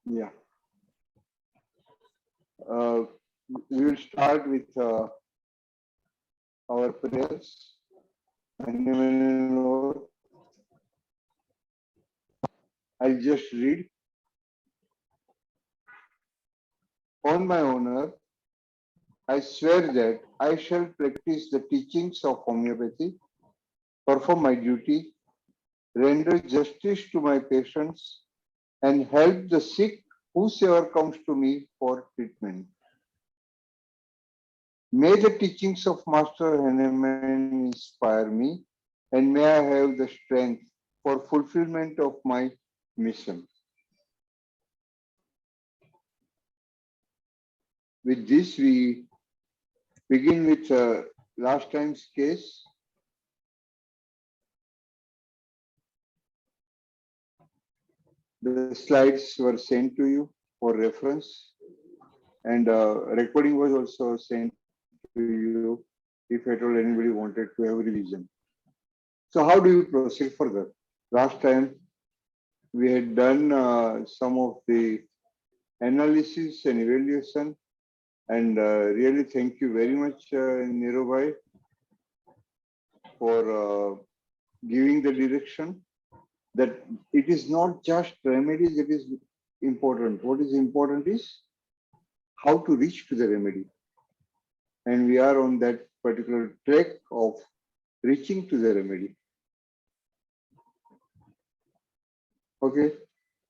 Yeah. We will start with our prayers. I'll just read. On my honor, I swear that I shall practice the teachings of homeopathy, perform my duty, render justice to my patients, and help the sick whosoever comes to me for treatment. May the teachings of Master Hahnemann inspire me, and may I have the strength for fulfillment of my mission. With this, we begin with last time's case. The slides were sent to you for reference, and recording was also sent to you if at all anybody wanted to have revision. So how do you proceed further? Last time we had done some of the analysis and evaluation, and really thank you very much, Nirubhai, for giving the direction that it is not just remedy that is important. What is important is how to reach to the remedy. And we are on that particular track of reaching to the remedy. Okay.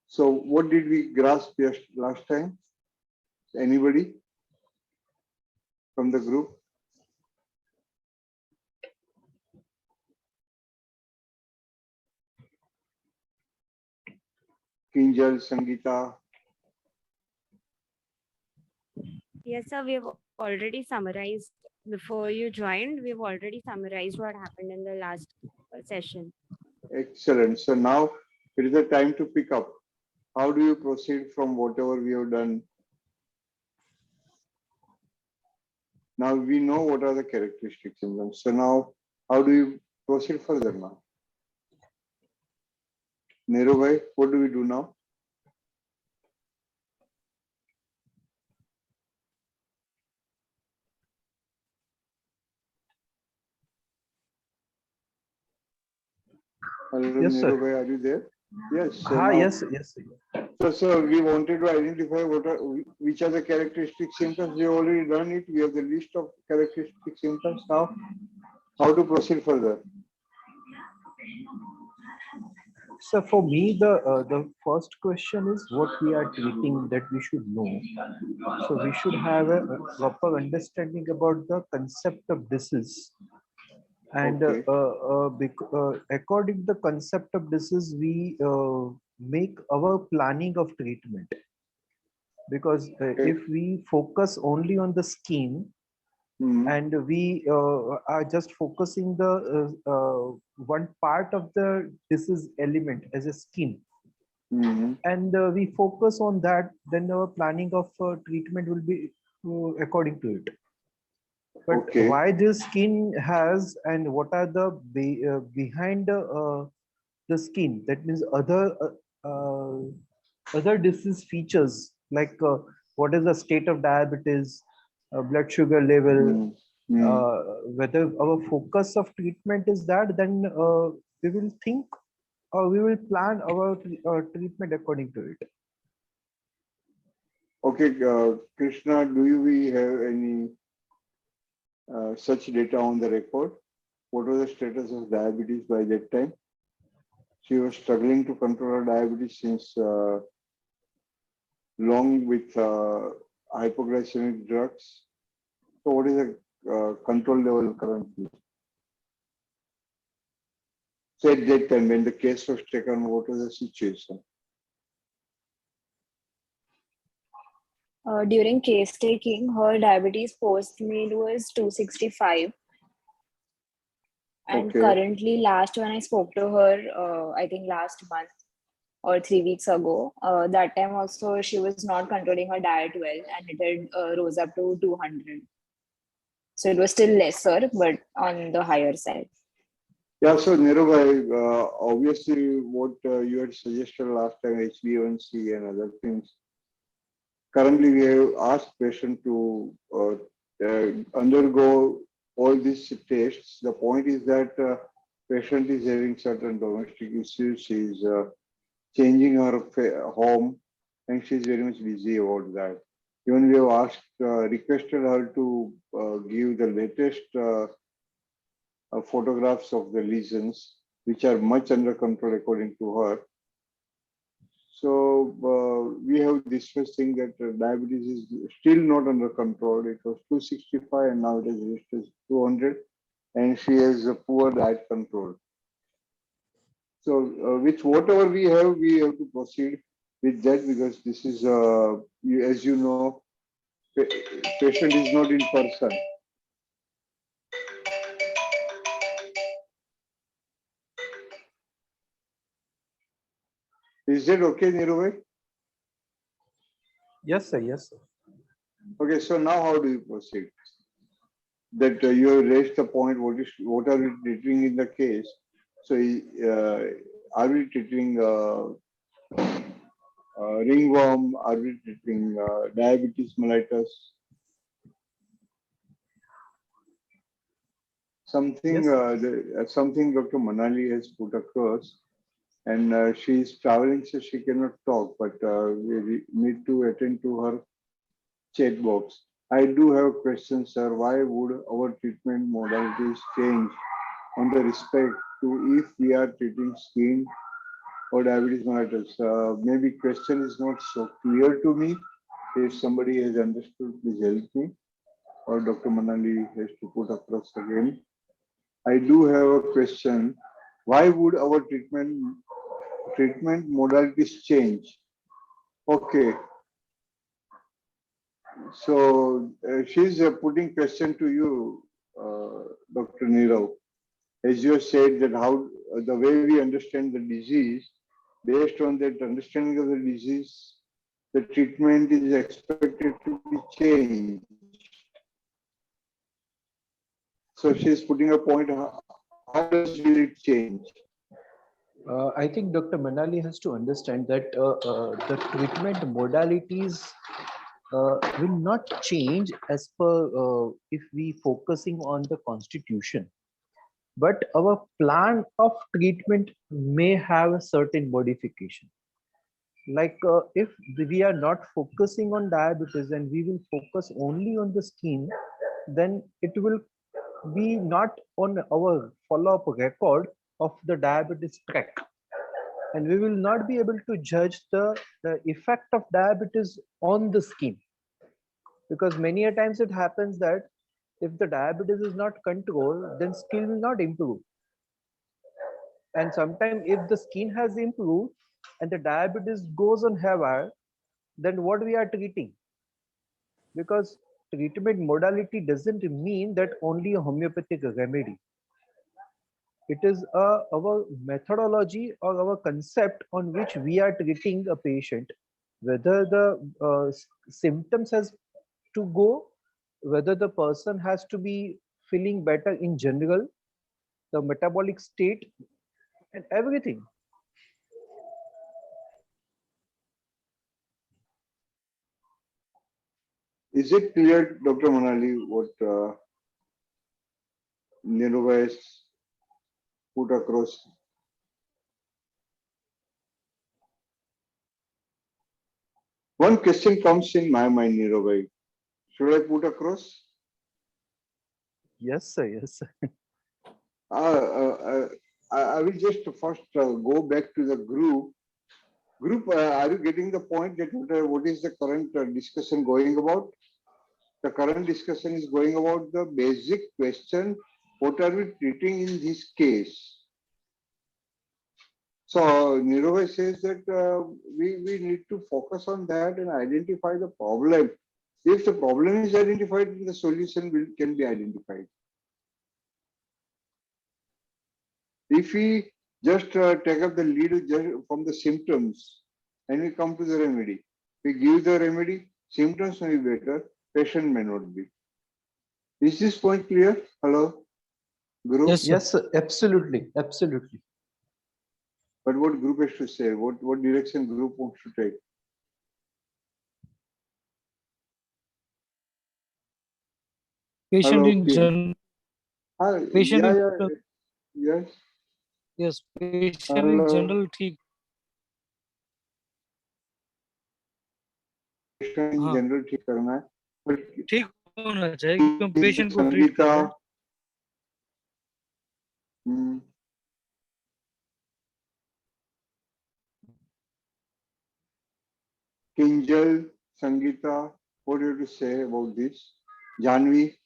So what did we grasp last time? Anybody from the group? Kinjal, Sangeeta. Yes, sir, we have already summarized before you joined. We've already summarized what happened in the last session. Excellent. So now it is the time to pick up. How do you proceed from whatever we have done? Now we know what are the characteristic symptoms. So now how do you proceed further now? Nehru, what do we do now? Hello, yes, Nehru, sir. are you there? Yes. So now, yes. So we wanted to identify which are the characteristic symptoms. We have already done it. We have the list of characteristic symptoms now. How to proceed further? So for me, the first question is what we are treating that we should know. So we should have a proper understanding about the concept of disease. And Okay. According to the concept of disease, we make our planning of treatment. Because if we focus only on the skin, and we are just focusing the one part of the disease element as a skin, and we focus on that, then our planning of treatment will be according to it. But why this skin has, and what are the behind the skin, that means other disease features, like what is the state of diabetes, blood sugar level, whether our focus of treatment is that, then we will think, or we will plan our treatment according to it. Okay, Krishna, do we have any such data on the record? What was the status of diabetes by that time? She was struggling to control her diabetes since long with hypoglycemic drugs. So what is the control level currently? So at that time when the case was taken, what was the situation? During case taking, her diabetes post-meal was 265. And currently, last when I spoke to her, I think last month or 3 weeks ago, that time also she was not controlling her diet well, and it had rose up to 200. So it was still lesser, but on the higher side. Yeah, so Nirubhai, obviously what you had suggested last time, HbA1c and other things. Currently, we have asked patient to undergo all these tests. The point is that patient is having certain domestic issues. She's changing her home, and she's very much busy about that. Even we have asked, requested her to give the latest photographs of the lesions, which are much under control according to her. So we have discussed thing that diabetes is still not under control. It was 265 and now it has reached to 200, and she has a poor diet control. So with whatever we have to proceed with that, because this is, as you know, patient is not in person. Is that okay, Nirubhai? Yes, sir. Yes, sir. Okay, so now how do you proceed? That you have raised the point, what are we treating in the case? So are we treating ringworm? Are we treating diabetes mellitus? Something Yes. something Dr. Manali has put across, and she is traveling, so she cannot talk. But we need to attend to her chat box. I do have a question, sir. Why would our treatment modalities change on the respect to if we are treating skin or diabetes mellitus? Maybe question is not so clear to me. If somebody has understood, please help me. Or Dr. Manali has to put across again. I do have a question. Why would our treatment modalities change? Okay, so she's putting question to you, Dr. Nirav. As you said that how the way we understand the disease, based on that understanding of the disease, the treatment is expected to be changed. So she's putting a point. How does it change? I think Dr. Manali has to understand that the treatment modalities will not change as per if we focusing on the constitution, but our plan of treatment may have a certain modification. Like if we are not focusing on diabetes and we will focus only on the skin, then it will be not on our follow-up record of the diabetes track, and we will not be able to judge the effect of diabetes on the skin, because many a times it happens that if the diabetes is not controlled, then skin will not improve. And sometimes if the skin has improved and the diabetes goes on haywire, then what we are treating? Because treatment modality doesn't mean that only a homeopathic remedy. It is our methodology or our concept on which we are treating a patient, whether the symptoms has to go, whether the person has to be feeling better in general, the metabolic state, and everything. Is it clear, Dr. Manali, what Nirubhai has put across? One question comes in my mind, Nirubhai. Should I put across? Yes, sir. Yes, sir. Uh, uh, uh, I will just first go back to the group. Group, are you getting the point that what is the current discussion going about? The current discussion is going about the basic question, what are we treating in this case? So Nirubhai says that we need to focus on that and identify the problem. If the problem is identified, the solution can be identified. If we just take up the lead from the symptoms and we come to the remedy, we give the remedy, symptoms may be better, patient may not be. Is this point clear? Hello? Group? Yes, sir. Yes, sir, absolutely, absolutely. But what group has to say? What direction group wants to take? Patient Hello, in team. general. Patient Yeah, in yeah, general. yes. Yes, patient in Hello. general ठीक. Patient in हाँ, general ठीक करना है. But ठीक होना चाहिए क्योंकि हम पेशेंट को ट्रीट कर संगीता, रहे हैं. Kinjal, Sangeeta, what do you have to say about this? Janvi,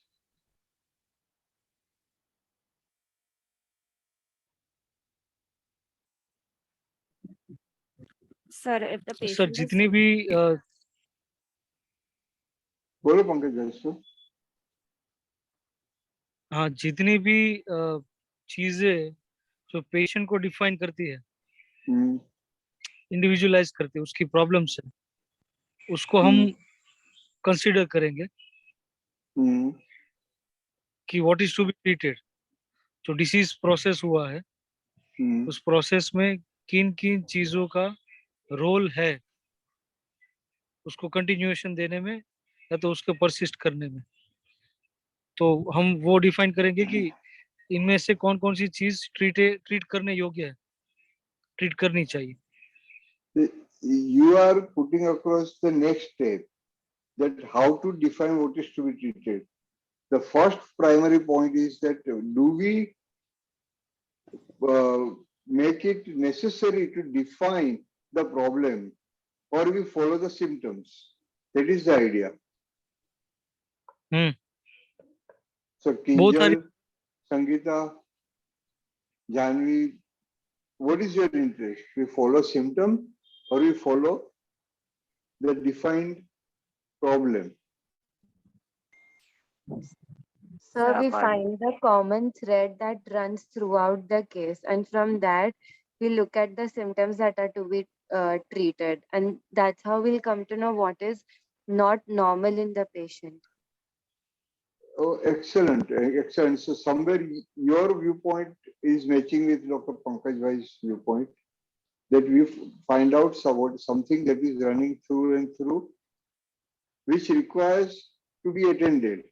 Sir, if the sir patient is जितनी भी बोलो पंकज जैसो. हाँ जितनी भी चीजें जो पेशेंट को डिफाइन करती है, इंडिविजुअलाइज करती है उसकी प्रॉब्लम से, उसको हम कंसीडर करेंगे कि what is to be treated. जो डिसीज प्रोसेस हुआ है उस प्रोसेस में किन किन चीजों का रोल है उसको कंटिन्यूएशन देने में या तो उसको परसिस्ट करने में. तो हम वो डिफाइन करेंगे कि इनमें से कौन कौन सी चीज ट्रीट करने योग्य है, ट्रीट करनी चाहिए. You are putting across the next step, that how to define what is to be treated. The first primary point is that do we make it necessary to define the problem, or we follow the symptoms? That is the idea. So Both are. Kinjal, Sangeeta, Janvi, what is your interest? We follow symptom or we follow the defined problem? So we according- find the common thread that runs throughout the case, and from that we look at the symptoms that are to be treated, and that's how we'll come to know what is not normal in the patient. Oh, excellent, excellent. So somewhere your viewpoint is matching with Dr. Pankaj Bhai's viewpoint, that we find out something that is running through and through, which requires to be attended,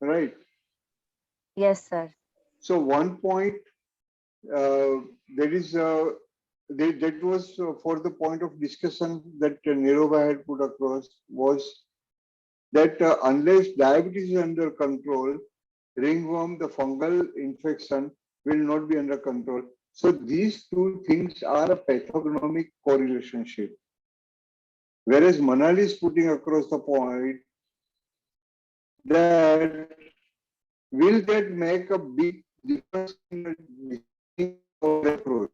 right? Yes, sir. So one point that was for the point of discussion that Nirova had put across was that unless diabetes is under control, ringworm, the fungal infection, will not be under control. So these two things are a pathognomic correlationship. Whereas Manali is putting across the point that will that make a big difference in the approach?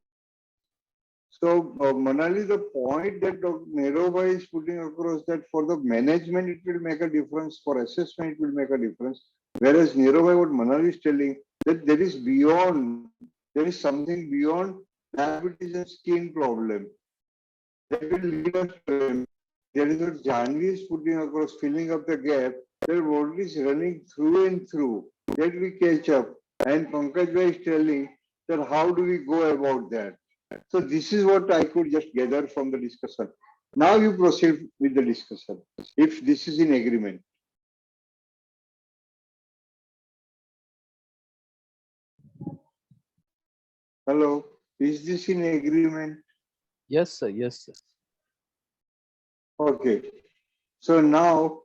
So Manali, the point that Dr. Nerova is putting across, that for the management it will make a difference, for assessment it will make a difference. Whereas Nerova, what Manali is telling, that there is something beyond diabetes and skin problem that will lead us to them. There is what Janvi is putting across, filling up the gap, that what is running through and through, that we catch up. And Pankaj Bhai is telling that how do we go about that? So this is what I could just gather from the discussion. Now you proceed with the discussion, if this is in agreement. Hello, is this in agreement? Yes, sir. Yes, sir. Okay. So now,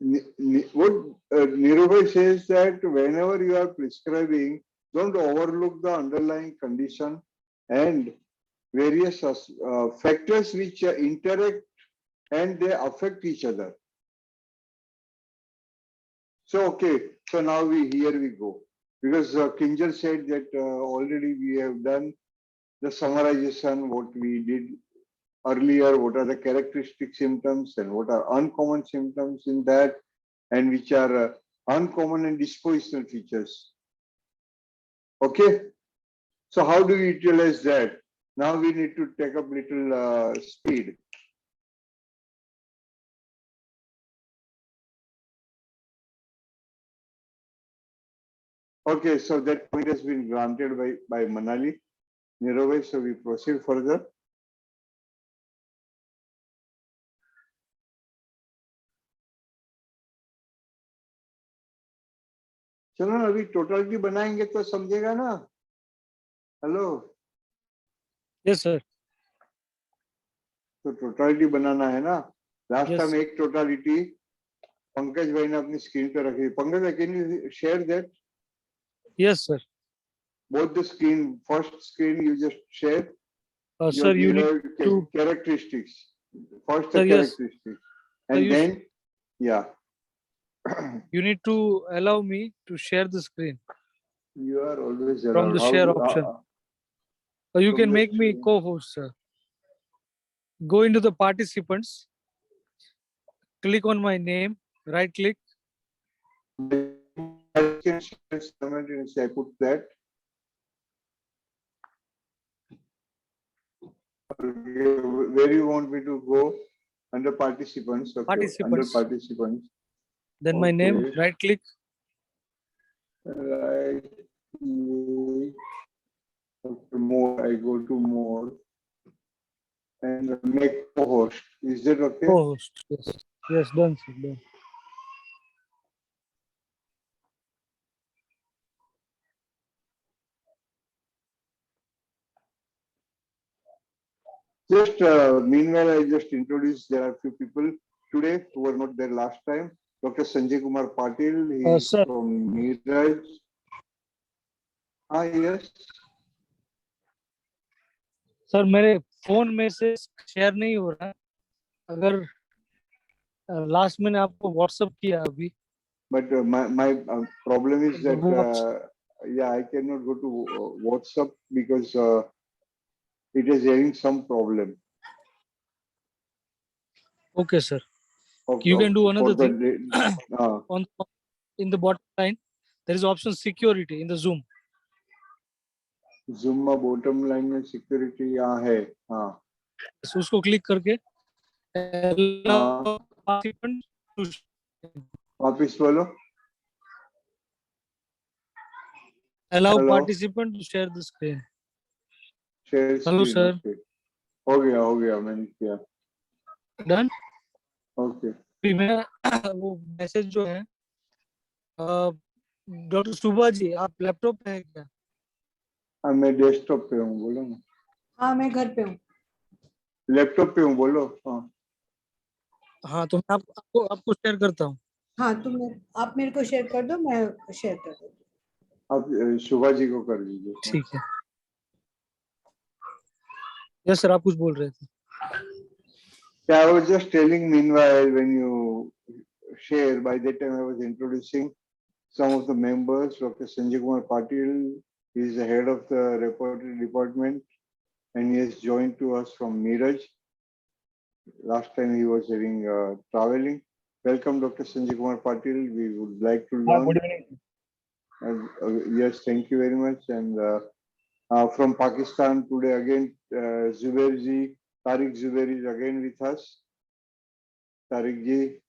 what Nirubhai says, that whenever you are prescribing, don't overlook the underlying condition and various factors which interact and they affect each other. So, okay, so now here we go. Because Kinjal said that already we have done the summarization, what we did earlier, what are the characteristic symptoms and what are uncommon symptoms in that, and which are uncommon and dispositional features. Okay, so how do we utilize that? Now we need to take up little speed. Okay, so that point has been granted by Manali. Nirav, so we proceed further. चलो ना अभी totality बनाएंगे तो समझेगा ना. Hello. Yes, sir. तो totality बनाना है ना. Last Yes. टाइम एक टोटलिटी पंकज भाई ने अपनी स्क्रीन पे रखी. पंकज भाई, can you share that? Yes, sir. Both the screen, first screen you just share. Sir, you need to. Characteristics. First the Sir, yes. characteristics. Sir, And you then, yeah. You need to allow me to share the screen You are always from around. the How share do- option. Or you from can the make me screen. co-host, sir. Go into the participants, click on my name, right click. I can share simultaneously. I put that. Where you want me to go? Under participants. Okay. Under Participants. participants. Then my name, Okay. right click. Right. Okay, more. I go to more. And make co-host. Is that okay? Co-host. Yes. Yes, done, sir. Done. Just meanwhile, I just introduced, there are few people today who were not there last time. Dr. Sanjay Kumar Patil, he is Sir. from Neeraj. Yes. Sir मेरे phone में से share नहीं हो रहा है. अगर last मैंने आपको व्हाट्सएप किया अभी. But my problem is that yeah, I cannot go to WhatsApp because it is having some problem. Okay, sir. You can do another thing. On in the bottom line, there is option security in the Zoom. Zoom में bottom line में security यहाँ है. हाँ. So उसको click करके वापिस बोलो. Allow Hello. participant to share the screen. Share Hello, screen. sir. Okay. हो गया मैंने किया. Done. Okay. फिर मैं वो मैसेज जो है डॉक्टर सुबा जी आप लैपटॉप पे है क्या? हाँ मैं डेस्कटॉप पे हूँ. बोलो ना. हाँ मैं घर पे हूँ. लैपटॉप पे हूँ. बोलो. हाँ तो मैं आपको शेयर करता हूँ. हाँ आप मेरे को शेयर कर दो, मैं शेयर कर दूँ. आप शुभा जी को कर दीजिए. ठीक है. यस सर, आप कुछ बोल रहे थे. Yeah, I was just telling meanwhile when you share, by that time I was introducing some of the members. Dr. Sanjay Kumar Patil is the head of the reporting department and he has joined to us from Neeraj. Last time he was having traveling. Welcome Dr. Sanjay Kumar Patil. We would like to learn. Good evening. Yes, thank you very much. And from Pakistan today again, Zubair ji, Tariq Zubair is again with us. Tariq ji,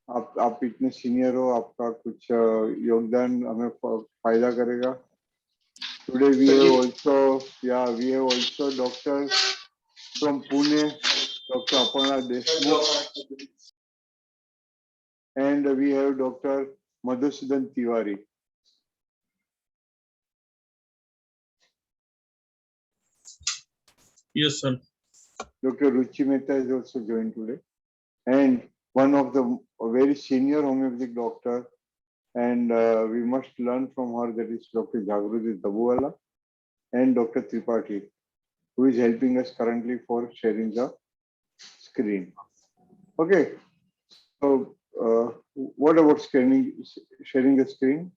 आप इतने senior हो, आपका कुछ योगदान हमें फायदा करेगा. Today we have also doctor from Pune, Dr. Aparna Deshmukh, and we have Dr. Madhusudan Tiwari. Yes, sir. Dr. Ruchi Mehta is also joined today, and one of the very senior homeopathic doctor, and we must learn from her, that is Dr. Jagruti Dabuwala and Dr. Tripathi, who is helping us currently for sharing the screen. Okay, so what about sharing the screen?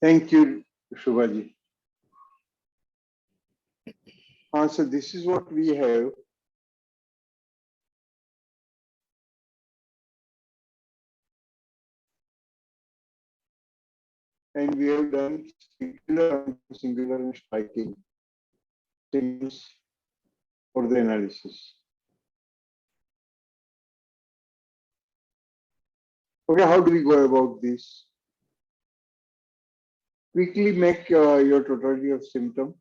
Thank you, Shubhaji. So this is what we have. and we have done singular and striking things for the analysis. Okay, how do we go about this? Quickly make your totality of symptom.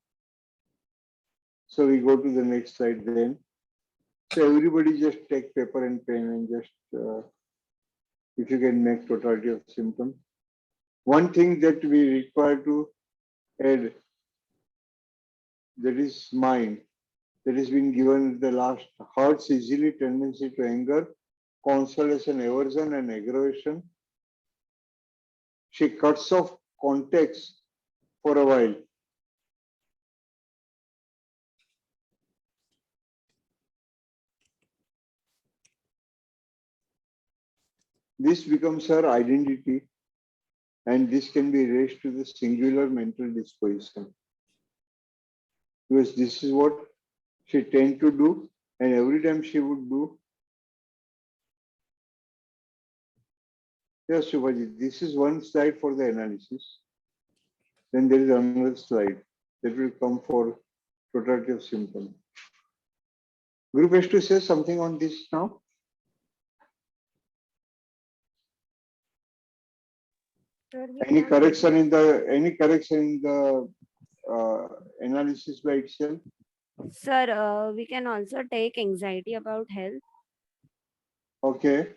So we go to the next slide then. So everybody just take paper and pen and just, if you can make totality of symptom. One thing that we require to add, that is mind, that has been given the last, hurts easily, tendency to anger, consolation, aversion and aggravation. She cuts off contacts for a while. This becomes her identity, and this can be raised to the singular mental disposition. Because this is what she tend to do, and every time she would do. Yes, Shubhaji, this is one slide for the analysis. Then there is another slide that will come for totality of symptom. Group has to say something on this now. Sir, Any correction in the analysis by itself? Sir, we can also take anxiety about health. Okay.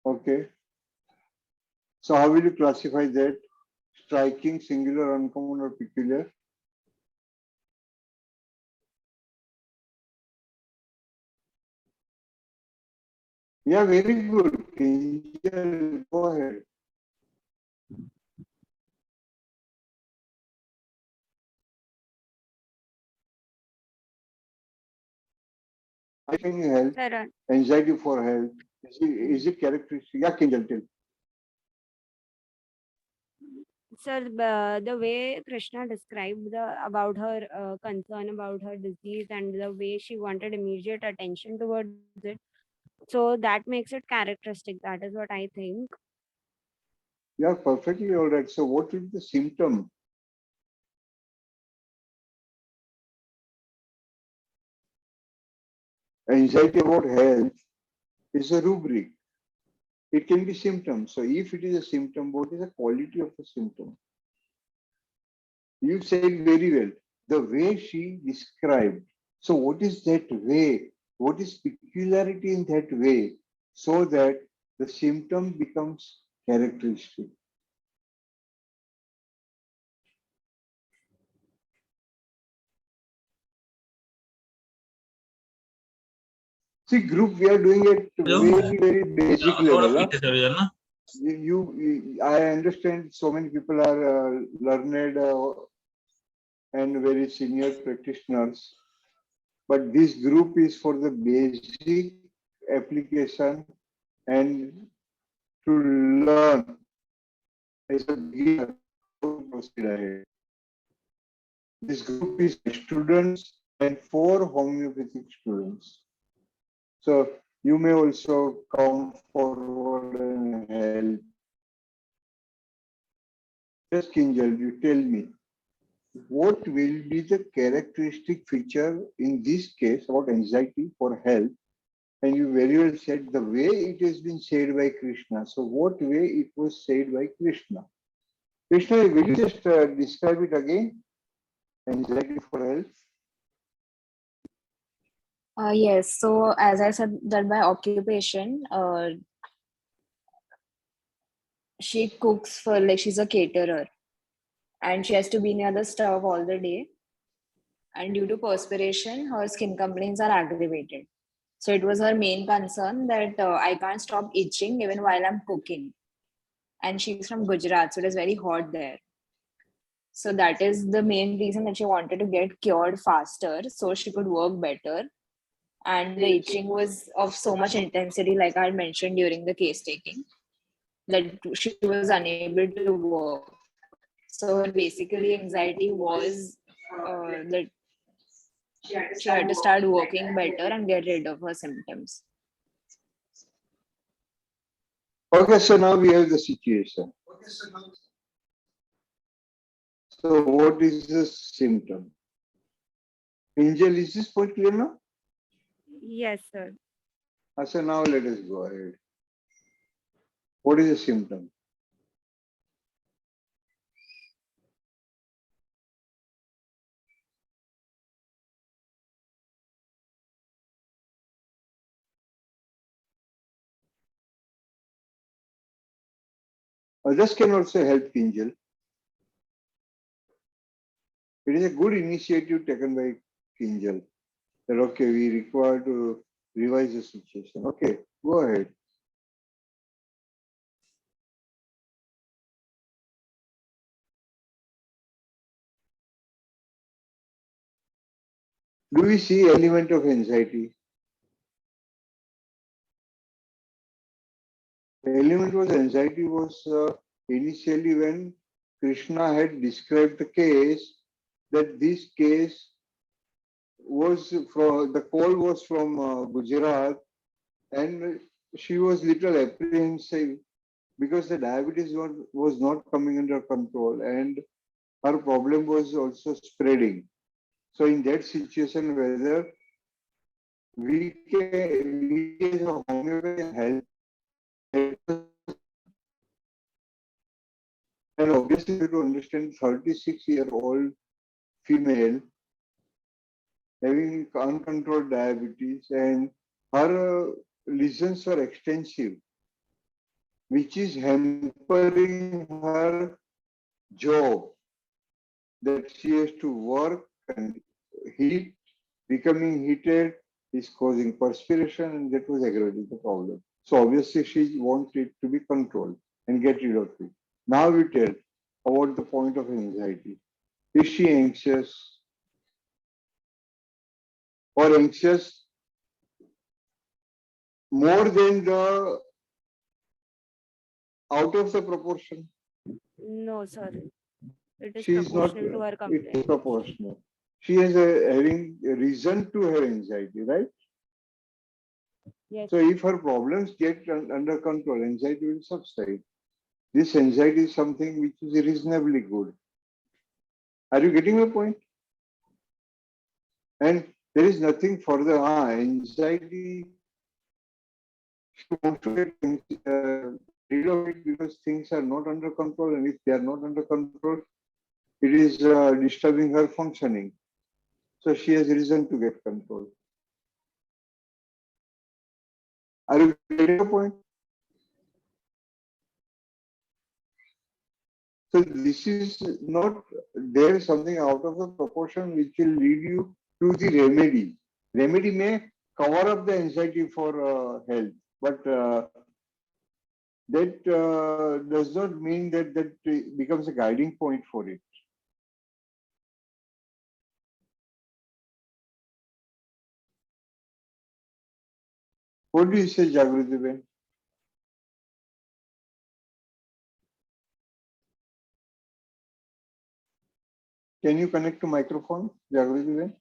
Okay. So how will you classify that? Striking, singular, uncommon, or peculiar? Yeah, very good. Kinjal, go ahead. I think health, Sir, anxiety for health. Is it characteristic? Yeah, Kinjal, tell. the way Krishna described about her concern about her disease and the way she wanted immediate attention towards it, so that makes it characteristic. That is what I think. Yeah, perfectly all right. So what is the symptom? Anxiety about health is a rubric. It can be symptom. So if it is a symptom, what is the quality of the symptom? You said very well. The way she described. So what is that way? What is peculiarity in that way? So that the symptom becomes characteristic. See, group, we are doing it very, very basic level. Huh? I understand so many people are learned and very senior practitioners, but this group is for the basic application and to learn as a beginner how to proceed ahead. This group is students and for homeopathic students. So you may also come forward and help. Just Kinjal, you tell me, what will be the characteristic feature in this case about anxiety for health? And you very well said the way it has been said by Krishna. So what way it was said by Krishna? Krishna, will you just describe it again? Anxiety for health? Yes, so as I said that by occupation, she cooks for, like, she's a caterer and she has to be near the stove all the day. And due to perspiration, her skin complaints are aggravated. So it was her main concern that I can't stop itching even while I'm cooking. And she's from Gujarat, so it is very hot there. So that is the main reason that she wanted to get cured faster so she could work better. And the itching was of so much intensity, like I had mentioned during the case taking, that she was unable to work. So her basically anxiety was that she had to start working better and get rid of her symptoms. Okay, so now we have the situation. So what is the symptom? Angel, is this point clear now? Yes, sir. So now let us go ahead. What is the symptom? Others can also help Angel. It is a good initiative taken by Angel. That okay, we require to revise the situation. Okay, go ahead. Do we see element of anxiety? The element was anxiety was initially when Krishna had described the case, that this case was from, the call was from Gujarat, and she was little apprehensive because the diabetes was not coming under control and her problem was also spreading. So in that situation, whether we as a homeopathy can help, and obviously you have to understand 36-year-old female having uncontrolled diabetes and her lesions were extensive, which is hampering her job, that she has to work and heat, becoming heated is causing perspiration, and that was aggravating the problem. So obviously she wants it to be controlled and get rid of it. Now we tell about the point of anxiety. Is she anxious or anxious more than the out of the proportion? No, sir. It is She is not, proportional to her it's complaint. proportional. She has having a reason to have anxiety, right? Yes. So if her problems get under control, anxiety will subside. This anxiety is something which is reasonably good. Are you getting my point? And there is nothing further. Anxiety, she wants to get rid of it because things are not under control, and if they are not under control, it is disturbing her functioning. So she has reason to get control. Are you getting the point? So this is not, there is something out of the proportion which will lead you to the remedy. Remedy may cover up the anxiety for health, but that does not mean that becomes a guiding point for it. What do you say, Jagruti Ben? Can you connect to microphone, Jagruti Ben?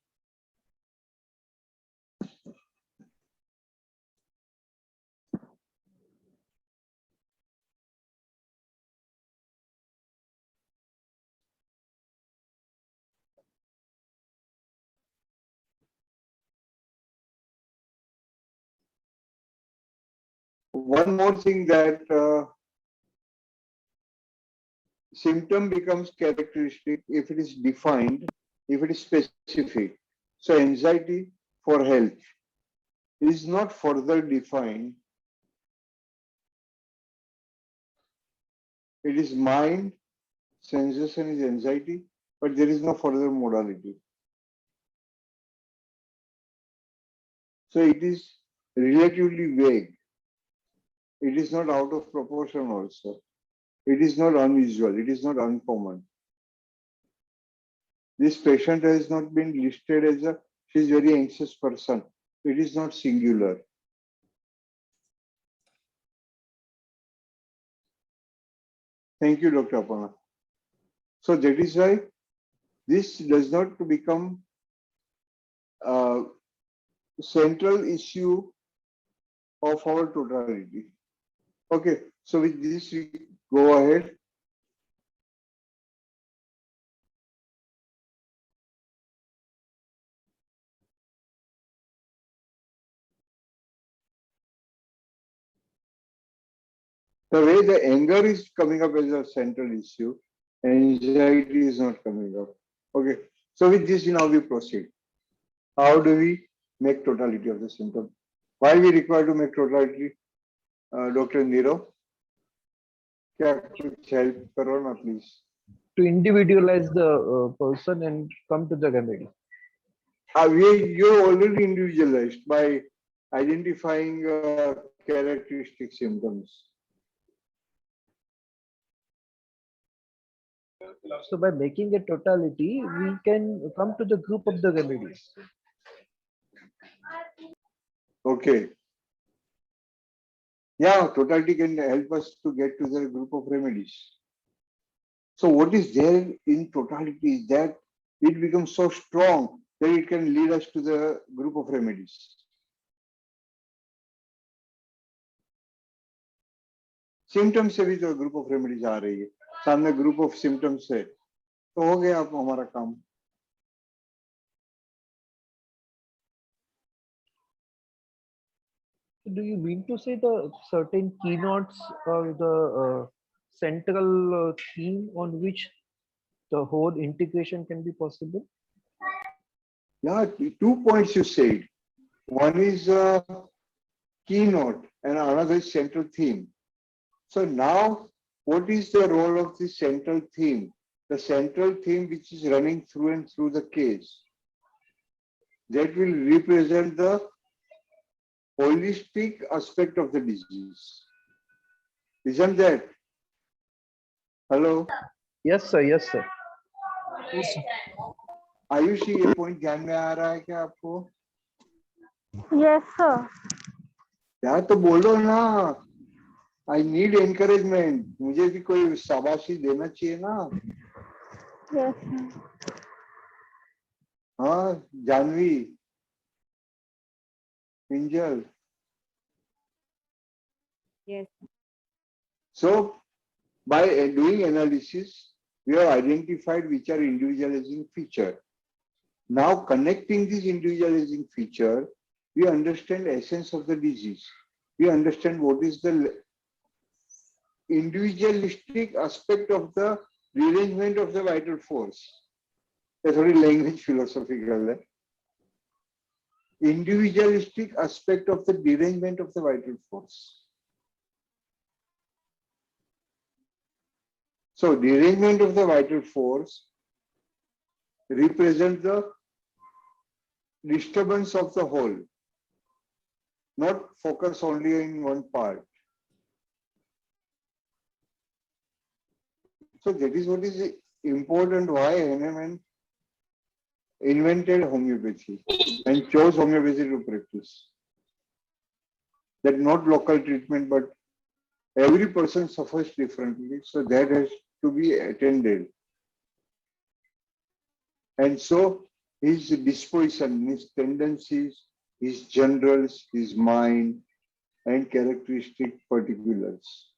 One more thing, that symptom becomes characteristic if it is defined, if it is specific. So anxiety for health is not further defined. It is mind, sensation is anxiety, but there is no further modality. So it is relatively vague. It is not out of proportion also. It is not unusual. It is not uncommon. This patient has not been listed as a, she is very anxious person. It is not singular. Thank you, Dr. Apana. So that is why this does not become a central issue of our totality. Okay, so with this we go ahead. The way the anger is coming up as a central issue, anxiety is not coming up. Okay. So with this, now we proceed. How do we make totality of the symptom? Why we require to make totality? Dr. Niro, क्या कुछ help करो ना please. To individualize the person and come to the remedy. You already individualized by identifying characteristic symptoms. So by making a totality, we can come to the group of the remedies. Okay. Yeah, totality can help us to get to the group of remedies. So what is there in totality is that it becomes so strong that it can lead us to the group of remedies. Symptoms से भी तो group of remedies आ रही है, सामने group of symptoms है, तो हो गया आप हमारा काम. Do you mean to say the certain keynotes or the central theme on which the whole integration can be possible? Yeah, 2 points you said. One is a keynote and another is central theme. So now, what is the role of the central theme? The central theme which is running through and through the case, that will represent the holistic aspect of the disease. Isn't that? Hello? Yes, sir. Yes, sir. Ayushi, ये point ध्यान में आ रहा है क्या आपको? Yes, sir. यार तो बोलो ना. I need encouragement. मुझे भी कोई शाबाशी देना चाहिए ना. Yes, sir. हाँ, Janvi, Angel. Yes. So by doing analysis, we have identified which are individualizing feature. Now connecting this individualizing feature, we understand essence of the disease. We understand what is the individualistic aspect of the rearrangement of the vital force. That's very language philosophical. Individualistic aspect of the derangement of the vital force. So derangement of the vital force represents the disturbance of the whole, not focus only in one part. So that is what is important why Hahnemann invented homeopathy and chose homeopathy to practice. That not local treatment, but every person suffers differently, so that has to be attended. And so his disposition, his tendencies, his generals, his mind, and characteristic particulars,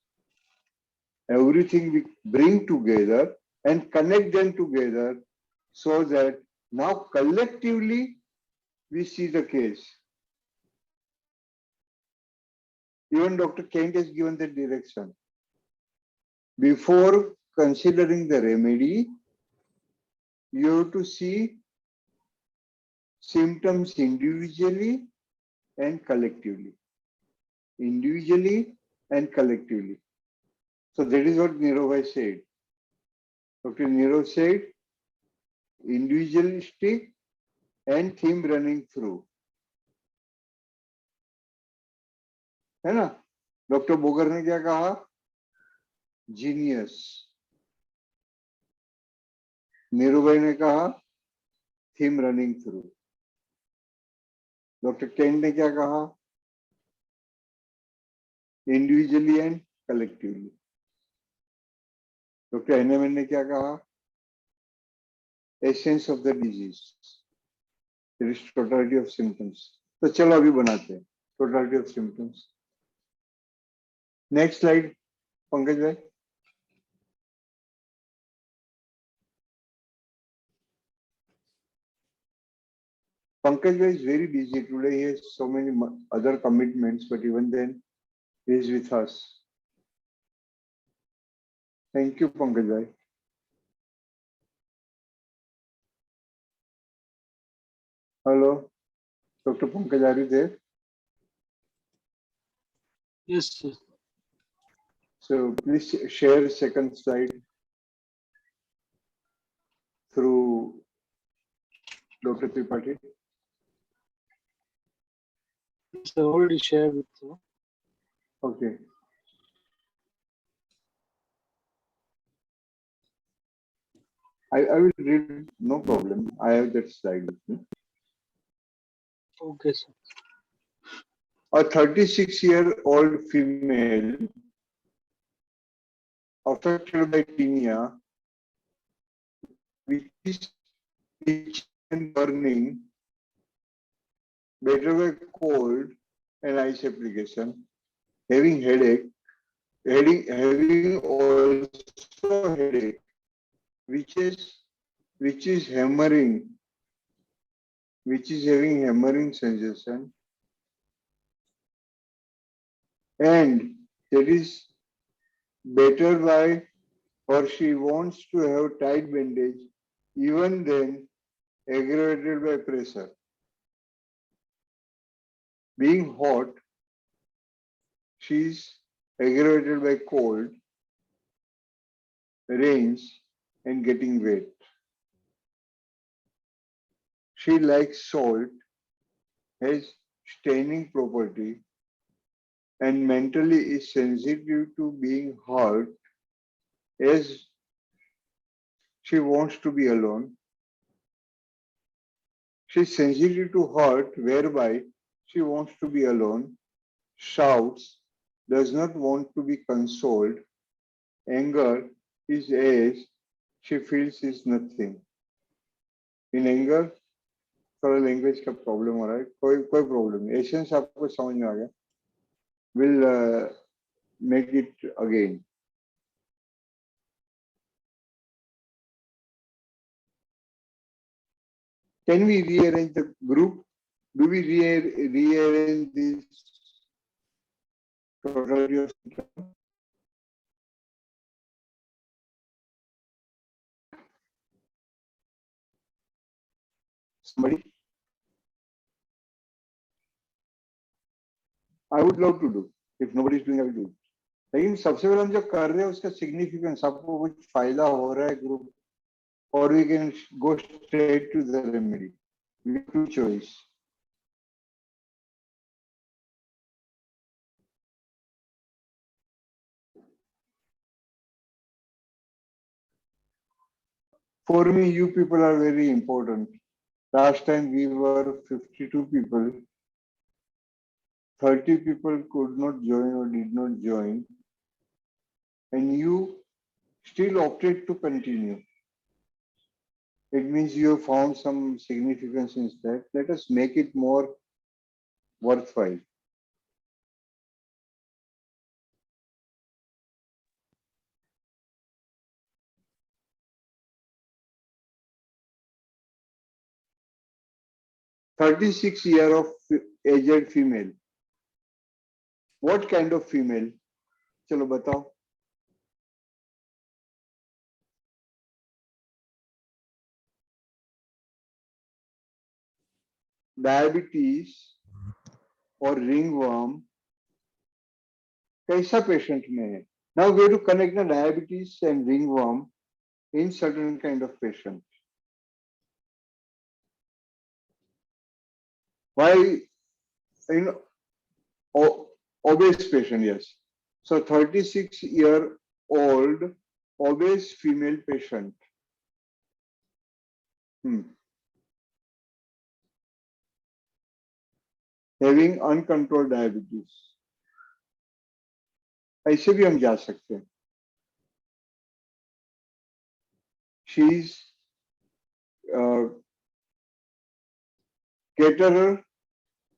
everything we bring together and connect them together so that now collectively we see the case. Even Dr. Kent has given the direction. Before considering the remedy, you have to see symptoms individually and collectively. Individually and collectively. So that is what Niro said. Dr. Niro said, individualistic and theme running through. है ना? Doctor Bogar ने क्या कहा? Genius. Neeru भाई ने कहा theme running through. Doctor Kent ने क्या कहा? Individually and collectively. Doctor Hahnemann ने क्या कहा? Essence of the disease. There is totality of symptoms. तो चलो अभी बनाते हैं totality of symptoms. Next slide Pankaj भाई. Pankaj is very busy today. He has so many other commitments, but even then, he is with us. Thank you, Pankaj bhai. Hello, Dr. Pankaj, are you there? Yes, sir. So please share second slide through Dr. Tripathi. Yes, I already shared with you. Okay. I will read, no problem. I have that slide with me. Okay, sir. A 36-year-old female affected by leukemia, which is itching and burning, better by cold and ice application, having headache, having also headache, which is hammering, which is having hammering sensation, and that is better by, or she wants to have tight bandage, even then aggravated by pressure. Being hot, she is aggravated by cold, rains, and getting wet. She likes salt, has staining property, and mentally is sensitive to being hurt, as she wants to be alone. She is sensitive to hurt, whereby she wants to be alone, shouts, does not want to be consoled, anger is as she feels is nothing. In anger, थोड़ा language का problem हो रहा है, कोई problem नहीं, essence आपको समझ में आ गया. We'll make it again. Can we rearrange the group? Do we rearrange this totality of symptoms? Somebody? I would love to do. If nobody is doing, I will do it. लेकिन सबसे पहले हम जो कर रहे हैं उसका सिग्निफिकेंस, आपको कुछ फायदा हो रहा है group, or we can go straight to the remedy. We have two choice. For me, you people are very important. Last time we were 52 people. 30 people could not join or did not join. And you still opted to continue. It means you have found some significance in that. Let us make it more worthwhile. "36 year of aged female." What kind of female? चलो बताओ. Diabetes or ringworm कैसा patient में है? Now we have to connect the diabetes and ringworm in certain kind of patient. Why in obese patient? Yes. So 36-year-old obese female patient. Having uncontrolled diabetes. ऐसे भी हम जा सकते हैं. She is caterer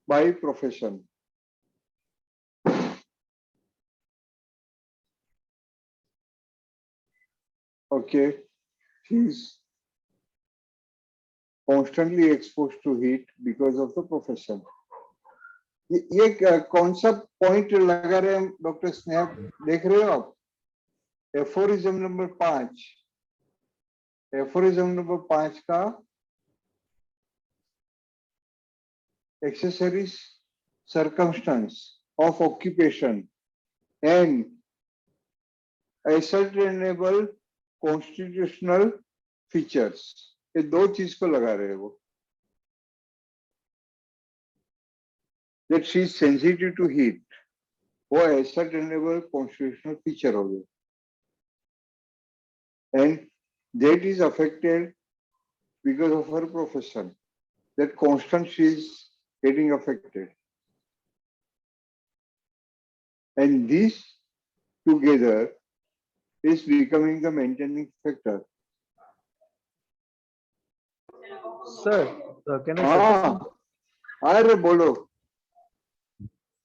by profession. Okay, she is constantly exposed to heat because of the profession. ये कौन सा point लगा रहे हैं डॉक्टर स्नेहा, देख रहे हो आप? एफोरिज्म नंबर 5, एफोरिज्म नंबर 5 का accessories, circumstance of occupation and ascertainable constitutional features, ये दो चीज को लगा रहे हैं वो, that she is sensitive to heat, वो ascertainable constitutional feature हो गए, and that is affected because of her profession, that constant she is getting affected, and this together is becoming the maintaining factor. Sir, can I हाँ, अरे बोलो.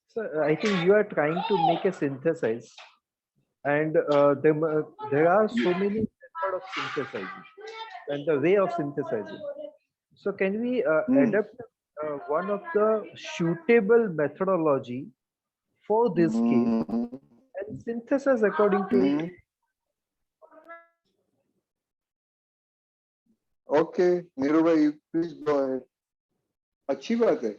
Sir, I think you are trying to make a synthesis, and there are so many methods of synthesizing and the way of synthesizing. So can we adapt one of the suitable methodology for this case and synthesis according to it? Okay, Neeru भाई, please go ahead. अच्छी बात है.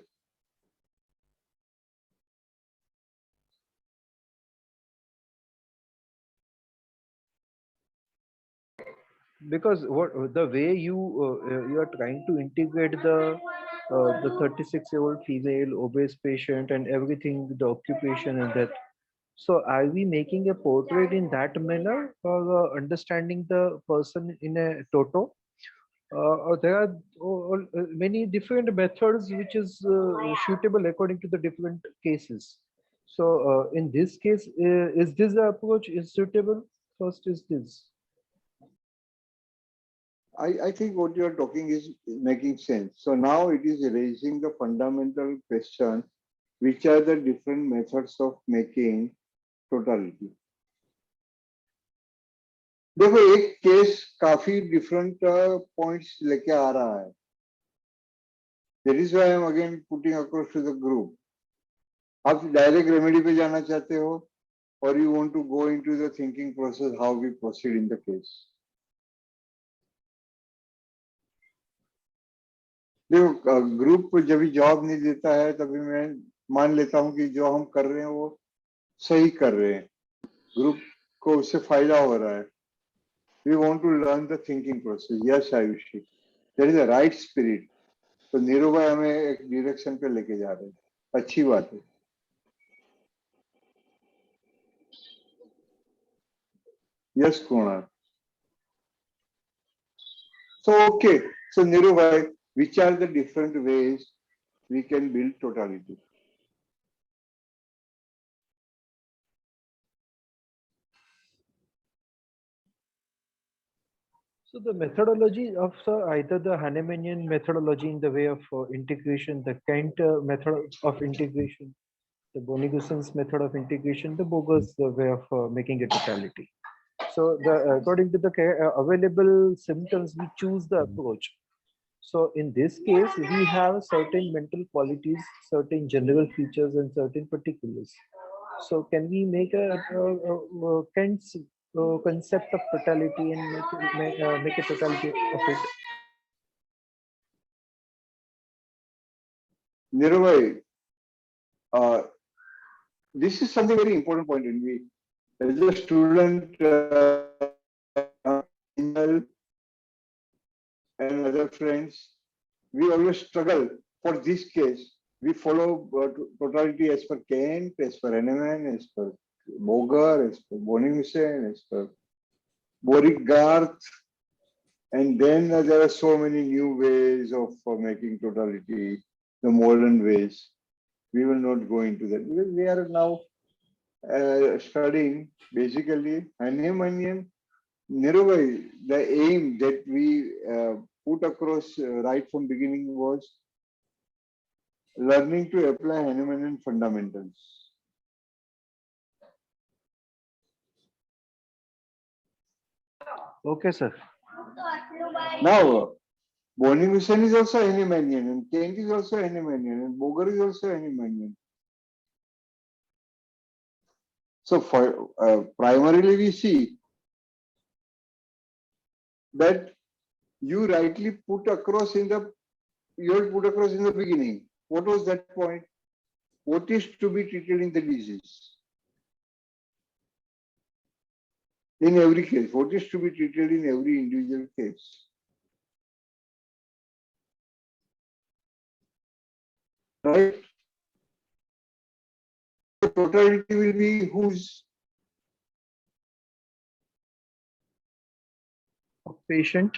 Because what the way you are trying to integrate the 36-year-old female obese patient and everything, the occupation and that. So are we making a portrait in that manner, or understanding the person in a toto? Or there are many different methods which is suitable according to the different cases. So in this case, is this the approach is suitable? First is this. I think what you are talking is making sense. So now it is raising the fundamental question, which are the different methods of making totality. देखो एक case काफी different points लेके आ रहा है. That is why I am again putting across to the group. आप direct remedy पे जाना चाहते हो, or you want to go into the thinking process how we proceed in the case. देखो ग्रुप जब भी जवाब नहीं देता है तभी मैं मान लेता हूं कि जो हम कर रहे हैं वो सही कर रहे हैं, ग्रुप को उससे फायदा हो रहा है. We want to learn the thinking process. Yes, Ayushi, there is a right spirit. तो नीरू भाई हमें एक डायरेक्शन पे लेके जा रहे हैं, अच्छी बात है. Yes, Kunal. So okay, so Neeru भाई, which are the different ways we can build totality? So the methodology of either the Hahnemannian methodology in the way of integration, the Kent method of integration, the Bonnigussen's method of integration, the Boger's the way of making a totality. So according to the available symptoms, we choose the approach. So in this case, we have certain mental qualities, certain general features, and certain particulars. So can we make a Kent's concept of totality and make a totality of it? Neeru भाई, this is something very important point in me. As a student, and other friends, we always struggle for this case. We follow totality as per Kent, as per Hahnemann, as per Boger, as per Bonnigussen, as per Borig-Garth, and then there are so many new ways of making totality, the modern ways. We will not go into that because we are now studying basically Hahnemannian. Neeru bhai, the aim that we put across right from beginning was learning to apply Hahnemannian fundamentals. Okay, sir. Now, Bonnigussen is also Hahnemannian, and Kent is also Hahnemannian, and Boger is also Hahnemannian. So, for primarily we see that you rightly put across in the beginning. What was that point? What is to be treated in the disease? In every case, what is to be treated in every individual case? Right? The totality will be whose? Patient.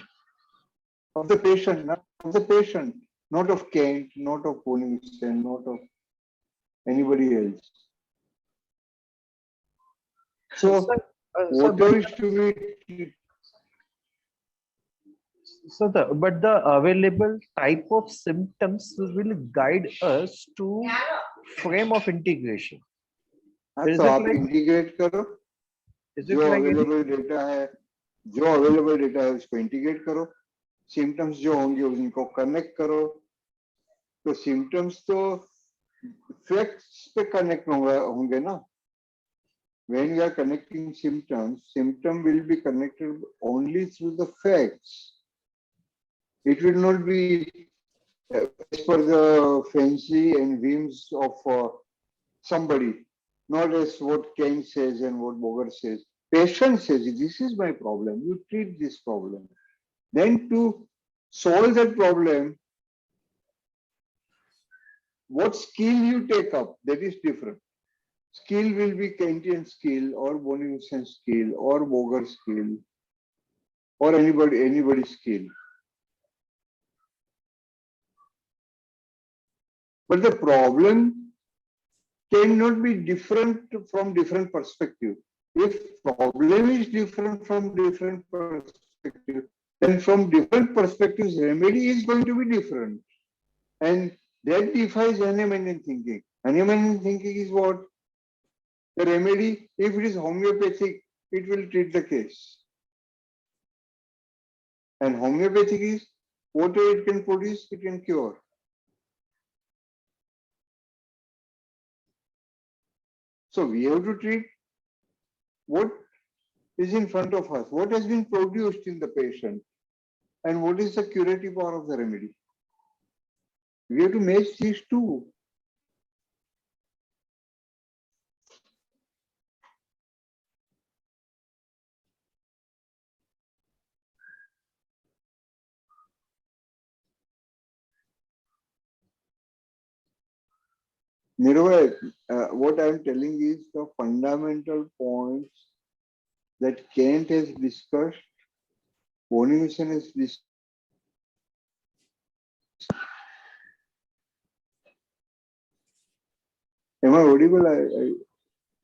Of the patient, not of Kent, not of Bonington, not of anybody else. So, whatever is to be. So but the available type of symptoms will guide us to frame of integration. तो आप integrate करो, जो available data है उसको integrate करो, symptoms जो होंगे उनको कनेक्ट करो. तो सिम्टम्स तो फैक्ट्स पे कनेक्ट होंगे ना. When we are connecting symptoms, symptom will be connected only through the facts. It will not be as per the fancy and whims of somebody, not as what Kane says and what Boger says. Patient says, this is my problem, you treat this problem. Then to solve that problem, what skill you take up, that is different. Skill will be Kantian skill or Bonington skill or Boger skill or anybody's skill. But the problem cannot be different from different perspective. If problem is different from different perspective, then from different perspectives, remedy is going to be different. And that defies Hahnemannian thinking. Hahnemannian thinking is what? The remedy, if it is homeopathic, it will treat the case. And homeopathic is whatever it can produce, it can cure. So we have to treat what is in front of us, what has been produced in the patient, and what is the curative power of the remedy. We have to match these two. Nirvay, what I am telling is the fundamental points that Kant has discussed, Bonington has discussed. Am I audible?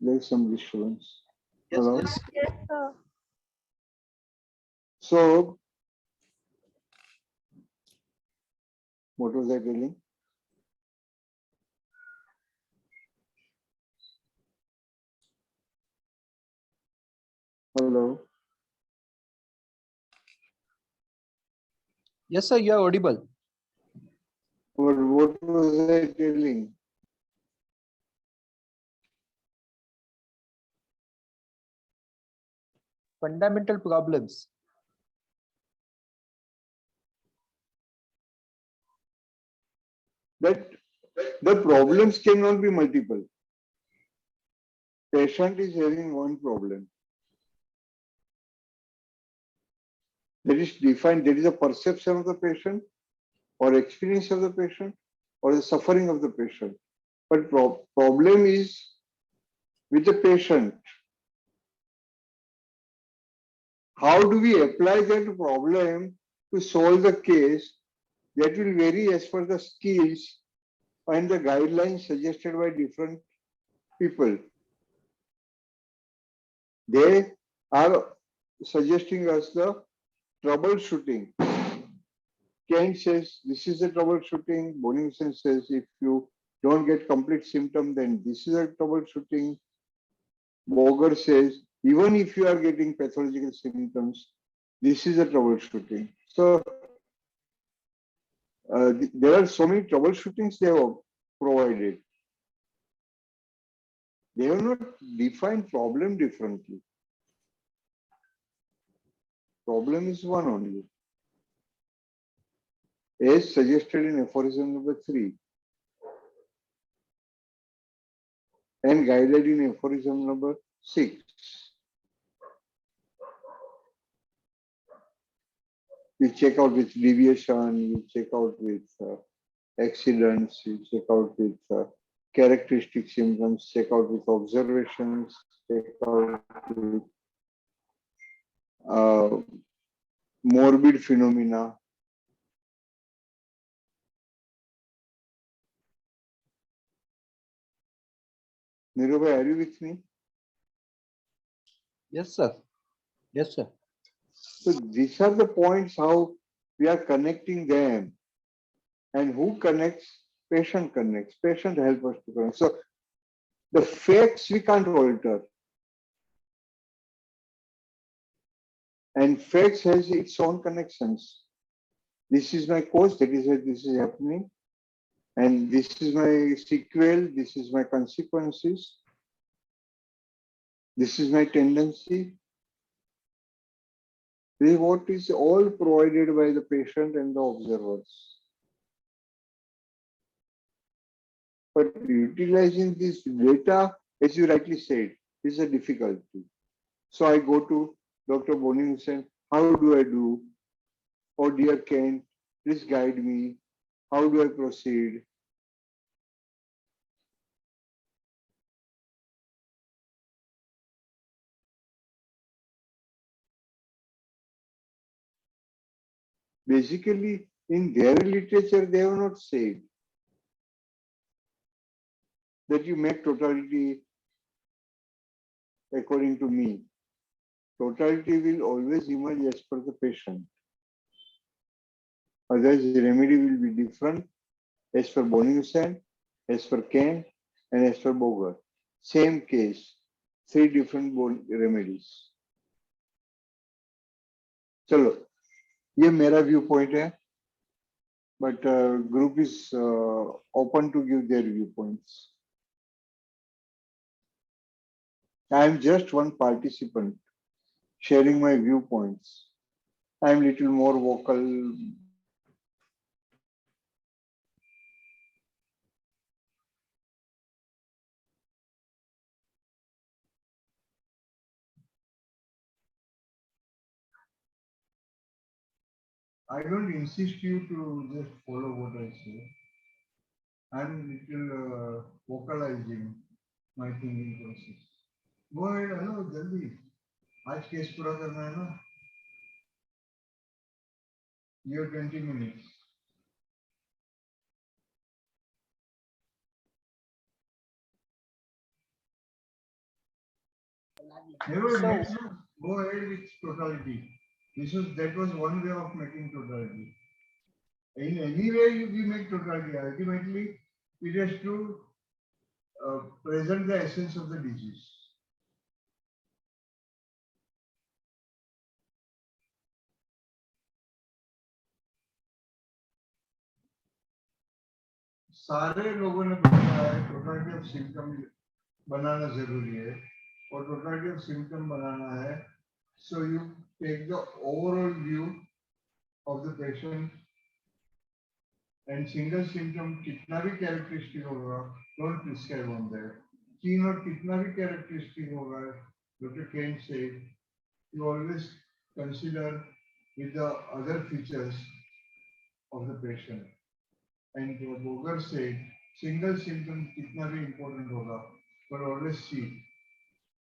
There's some disturbance. Hello? Yes. Yes, sir. So, what was I telling? Hello? Yes, sir, you are audible. What was I telling? Fundamental problems. That the problems cannot be multiple. Patient is having one problem. That is defined, that is a perception of the patient or experience of the patient or the suffering of the patient. But problem is with the patient. How do we apply that problem to solve the case? That will vary as per the skills and the guidelines suggested by different people. They are suggesting us the troubleshooting. Kane says this is a troubleshooting. Bonington says if you don't get complete symptom, then this is a troubleshooting. Boger says even if you are getting pathological symptoms, this is a troubleshooting. So there are so many troubleshootings they have provided. They have not defined problem differently. Problem is one only. As suggested in aphorism number 3 and guided in aphorism number 6. We check out with deviation, we check out with accidents, we check out with characteristic symptoms, check out with observations, check out with morbid phenomena. Nirubhai, are you with me? Yes, sir. Yes, sir. So these are the points how we are connecting them. And who connects? Patient connects. Patient helps us to connect. So the facts we can't alter. And facts has its own connections. This is my cause, that is why this is happening. And this is my sequel, this is my consequences. This is my tendency. This is what is all provided by the patient and the observers. But utilizing this data, as you rightly said, is a difficulty. So I go to Dr. Boni Hussain, how do I do? Oh dear Ken, please guide me. How do I proceed? Basically, in their literature, they have not said that you make totality according to me. Totality will always emerge as per the patient. Otherwise, the remedy will be different as per Boni Hussain, as per Ken, and as per Boger. Same case, 3 different remedies. चलो, ये मेरा view point है, but group is open to give their viewpoints. I am just one participant sharing my viewpoints. I am little more vocal. I don't insist you to just follow what I say. I'm little vocalizing my thinking process. Go ahead, hello, जल्दी. आज case पूरा करना है ना? You have 20 minutes. Never mind. Go ahead with totality. That was one way of making totality. In any way we make totality, ultimately it has to present the essence of the disease. सारे लोगों ने बताया है totality of symptom बनाना जरूरी है और totality of symptom बनाना है so you take the overall view of the patient and single symptom कितना भी characteristic होगा don't prescribe on that. तीन और कितना भी characteristic होगा Dr. Kane said you always consider with the other features of the patient. And Boger said, single symptom kitna bhi important hoga, but always see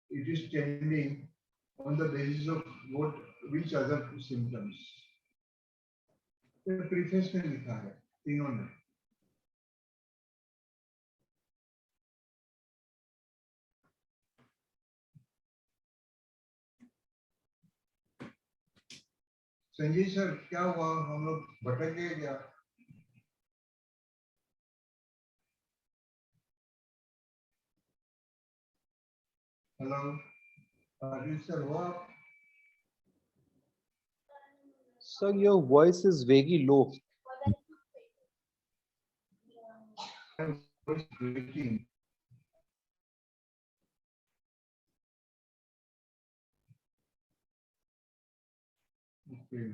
it is tending on the basis of which other symptoms. The preface में लिखा है तीनों ने. Sanjay sir क्या हुआ हम लोग भटक गए क्या? Hello, sir, what? Sir, your voice is very low. Voice breaking. Okay.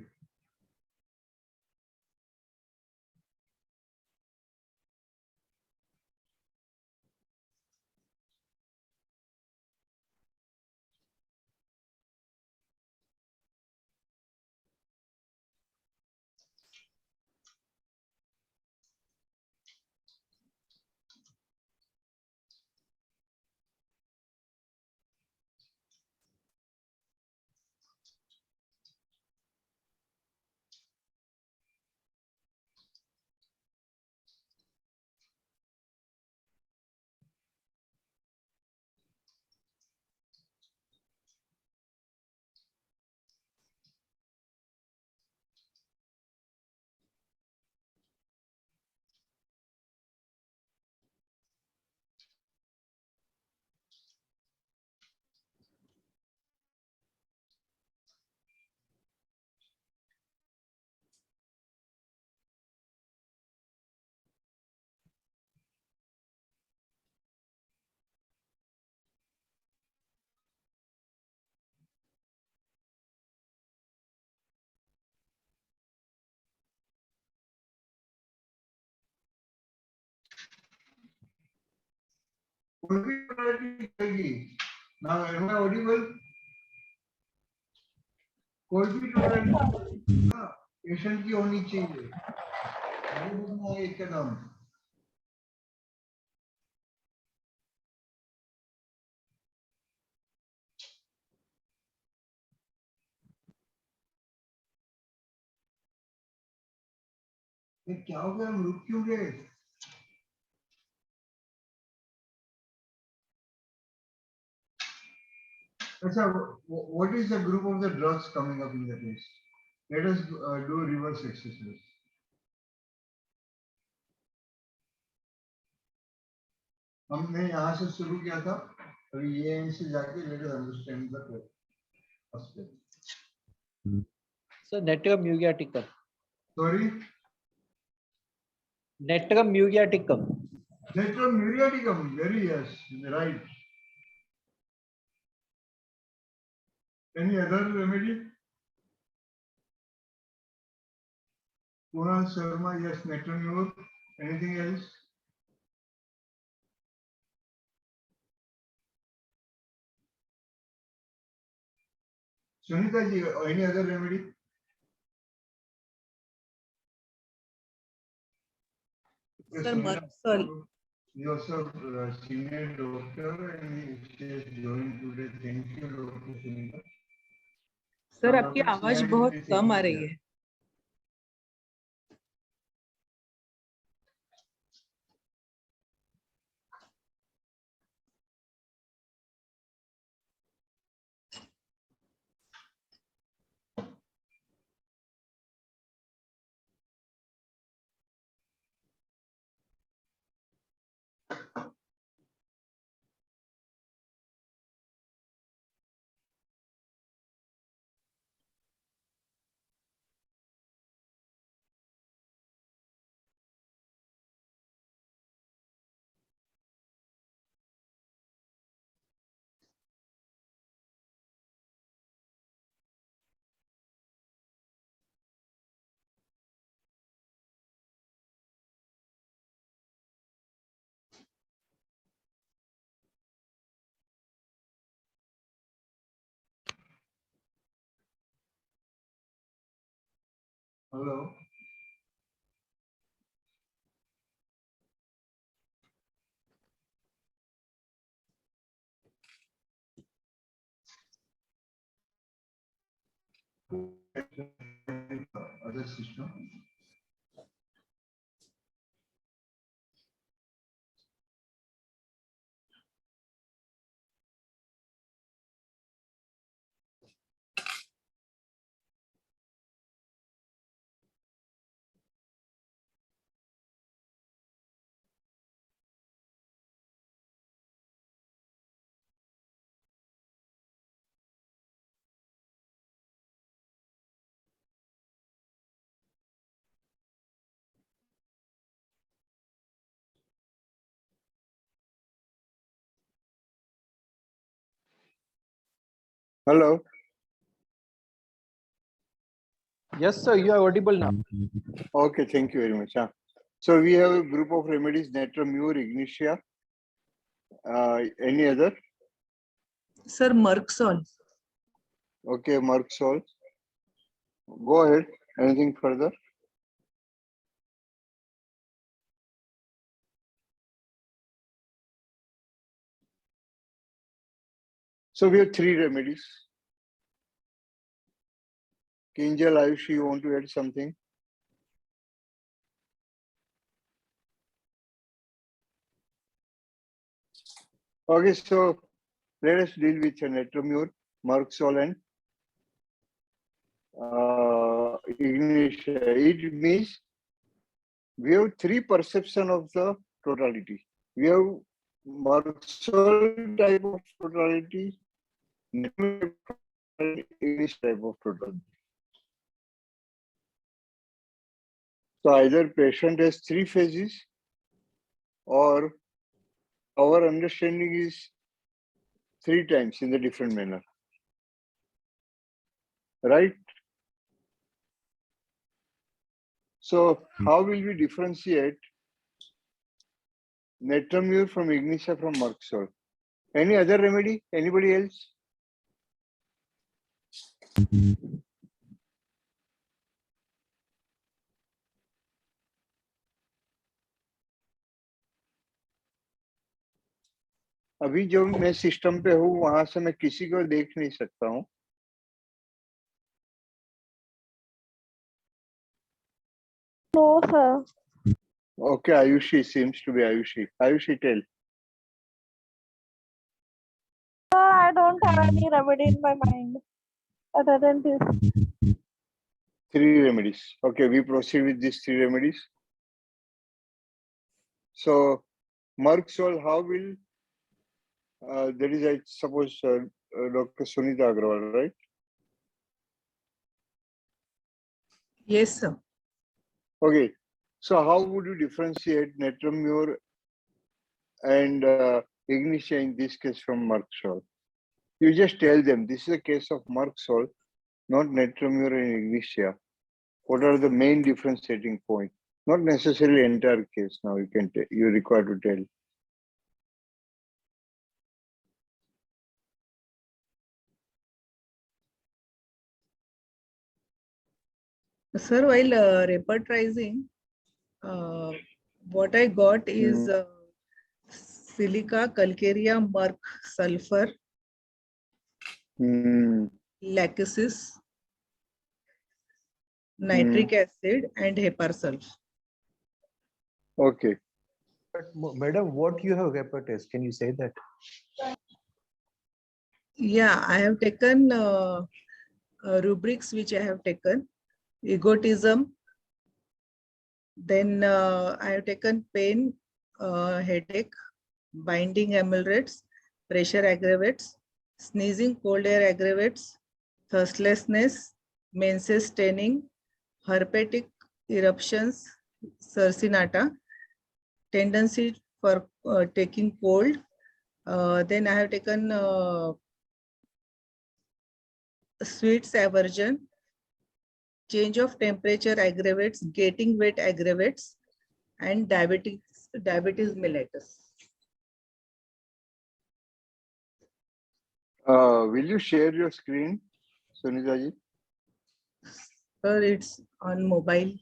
Now, am I audible? कोई भी टोटलिटी पेशेंट की होनी चाहिए, ये बोलना है एकदम। ये क्या हो गया, हम रुक क्यों गए? अच्छा, what is the group of the drugs coming up in the list? Let us do reverse exercise. हमने यहाँ से शुरू किया था, अभी ये एंड से जाके let us understand the aspect. So Netrium muriaticum. Sorry? Netrium muriaticum. Netrium muriaticum, very yes, right. Any other remedy? Kunal Sharma, yes, Netrium mur. Anything else? Sunita ji, any other remedy? Yes, Sir, Sunita, Marcel. you also senior doctor and she has joined today. Thank you, Dr. Sunita. Sir आपकी आवाज बहुत कम आ रही है। Hello. Other system. Hello. Yes, sir. You are audible now. Okay, thank you very much. So we have a group of remedies, natrum, ignitia. Any other? Sir, Merksol. Okay, Merksol. Go ahead. Anything further? So we have 3 remedies. Kinjal, Ayush, you want to add something? Okay, so let us deal with natrum, Merksol, and ignitia. It means we have 3 perception of the totality. We have Merksol type of totality, English type of totality. So either patient has 3 phases, or our understanding is 3 times in the different manner. Right? So how will we differentiate natrum from ignitia from Merksol? Any other remedy? Anybody else? अभी जो मैं system पे हूँ वहां से मैं किसी को देख नहीं सकता हूँ. No, sir. Okay, Ayushi seems to be Ayushi. Ayushi, tell. Sir, I don't have any remedy in my mind other than this. 3 remedies. Okay, we proceed with these 3 remedies. So, Merksol, how will that is, I suppose, Dr. Sunita Agrawal, right? Yes, sir. Okay, so how would you differentiate natrum and ignitia in this case from Merksol? You just tell them this is a case of Merksol, not natrum and ignitia. What are the main differentiating points? Not necessarily entire case. Now you require to tell. Sir, while repertorizing, what I got is silica, calcarea, murk, sulfur, lachesis, nitric acid, and heparsulf. Okay. But madam, what you have repertorized? Can you say that? Yeah, I have taken rubrics which I have taken. Egotism. Then I have taken pain, headache, binding amylrates, pressure aggravates, sneezing, cold air aggravates, thirstlessness, menses staining, herpetic eruptions, cercinata, tendency for taking cold. Then I have taken sweets aversion, change of temperature aggravates, getting wet aggravates, and diabetes mellitus. Will you share your screen, Sunita ji? Sir, it's on mobile.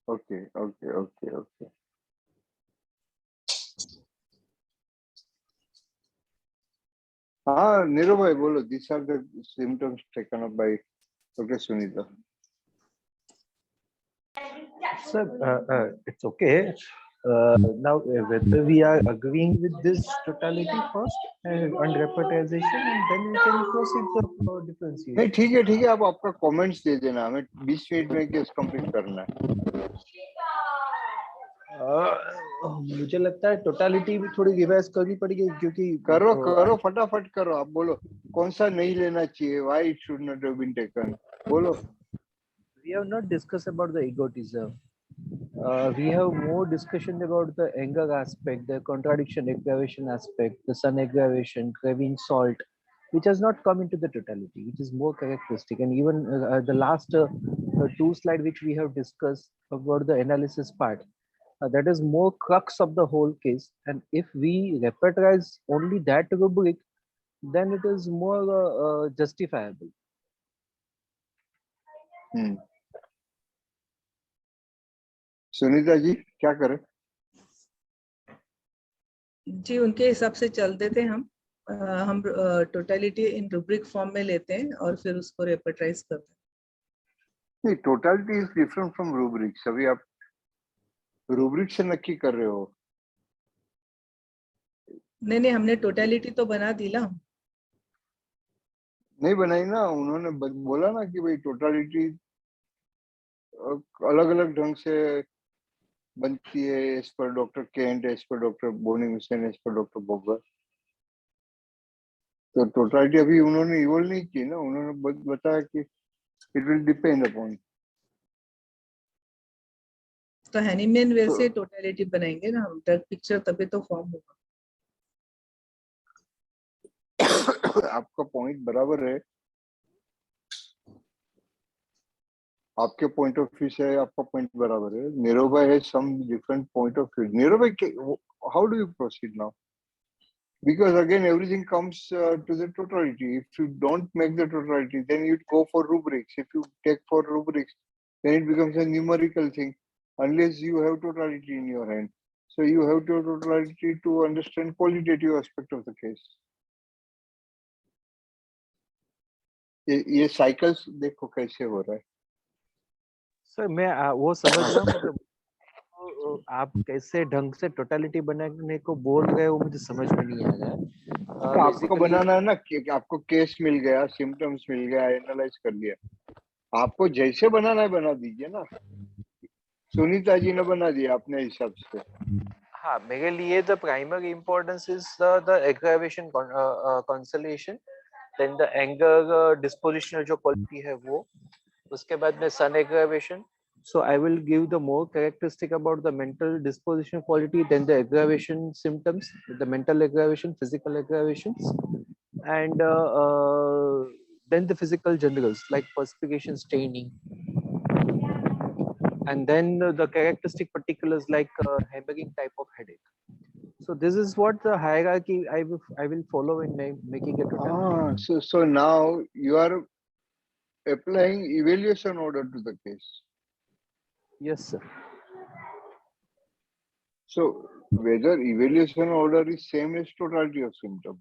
Okay. Niro bhai, bolo. These are the symptoms taken up by Dr. Sunita. Sir, it's okay. Now, whether we are agreeing with this totality first on repertorization, and then we can proceed to differentiation. नहीं ठीक है आप आपका comments दे देना हमें 20 minute में case complete करना है. मुझे लगता है टोटालिटी भी थोड़ी रिवाइज करनी पड़ेगी क्योंकि करो फटाफट करो. आप बोलो कौन सा नहीं लेना चाहिए, why it should not have been taken. बोलो. We have not discussed about the egotism. We have more discussion about the anger aspect, the contradiction aggravation aspect, the sun aggravation, craving salt, which has not come into the totality, which is more characteristic. And even the last two slide which we have discussed about the analysis part, that is more crux of the whole case. And if we repertorize only that rubric, then it is more justifiable. Sunita ji क्या करें? जी उनके हिसाब से चलते थे हम totality इन rubric form में लेते हैं और फिर उसको रेपर्टाइज करते हैं. नहीं, totality is different from rubrics. अभी आप रूब्रिक से नक्की कर रहे हो. नहीं हमने टोटलिटी तो बना दी ना. नहीं बनाई ना, उन्होंने बोला ना कि भाई टोटलिटी अलग अलग ढंग से बनती है, as per doctor Kent, as per doctor Boenninghausen, as per doctor Boger. तो टोटलिटी अभी उन्होंने इवोल्व नहीं की ना, उन्होंने बताया कि इट विल डिपेंड अपॉन. तो हैनीमैन वैसे टोटलिटी बनाएंगे ना हम, ड्रग पिक्चर तभी तो फॉर्म होगा. आपका पॉइंट बराबर है, आपके पॉइंट ऑफ व्यू से आपका पॉइंट बराबर है. नीरव है some different point of view. Nirav, how do you proceed now? Because again everything comes to the totality. If you don't make the totality, then you'd go for rubrics. If you take for rubrics, then it becomes a numerical thing, unless you have totality in your hand. So you have to totality to understand qualitative aspect of the case. ये cycles देखो कैसे हो रहा है. Sir मैं वो समझ रहा हूँ, मतलब आप कैसे ढंग से टोटलिटी बनाने को बोल रहे हो मुझे समझ में नहीं आ रहा है. तो आपको बनाना है ना कि आपको केस मिल गया, सिम्टम्स मिल गया, एनालाइज कर लिया. आपको जैसे बनाना है बना दीजिए ना. सुनीता जी ने बना दिया अपने हिसाब से. हाँ, मेरे लिए the primary importance is the aggravation consolation, then the anger dispositional जो क्वालिटी है वो, उसके बाद में sun aggravation. So I will give the more characteristic about the mental disposition quality, then the aggravation symptoms, the mental aggravation, physical aggravations, and then the physical generals like perspiration, staining, and then the characteristic particulars like hemorrhaging type of headache. So this is what the hierarchy I will follow in making a totality. So now you are applying evaluation order to the case. Yes, sir. So whether evaluation order is same as totality of symptom.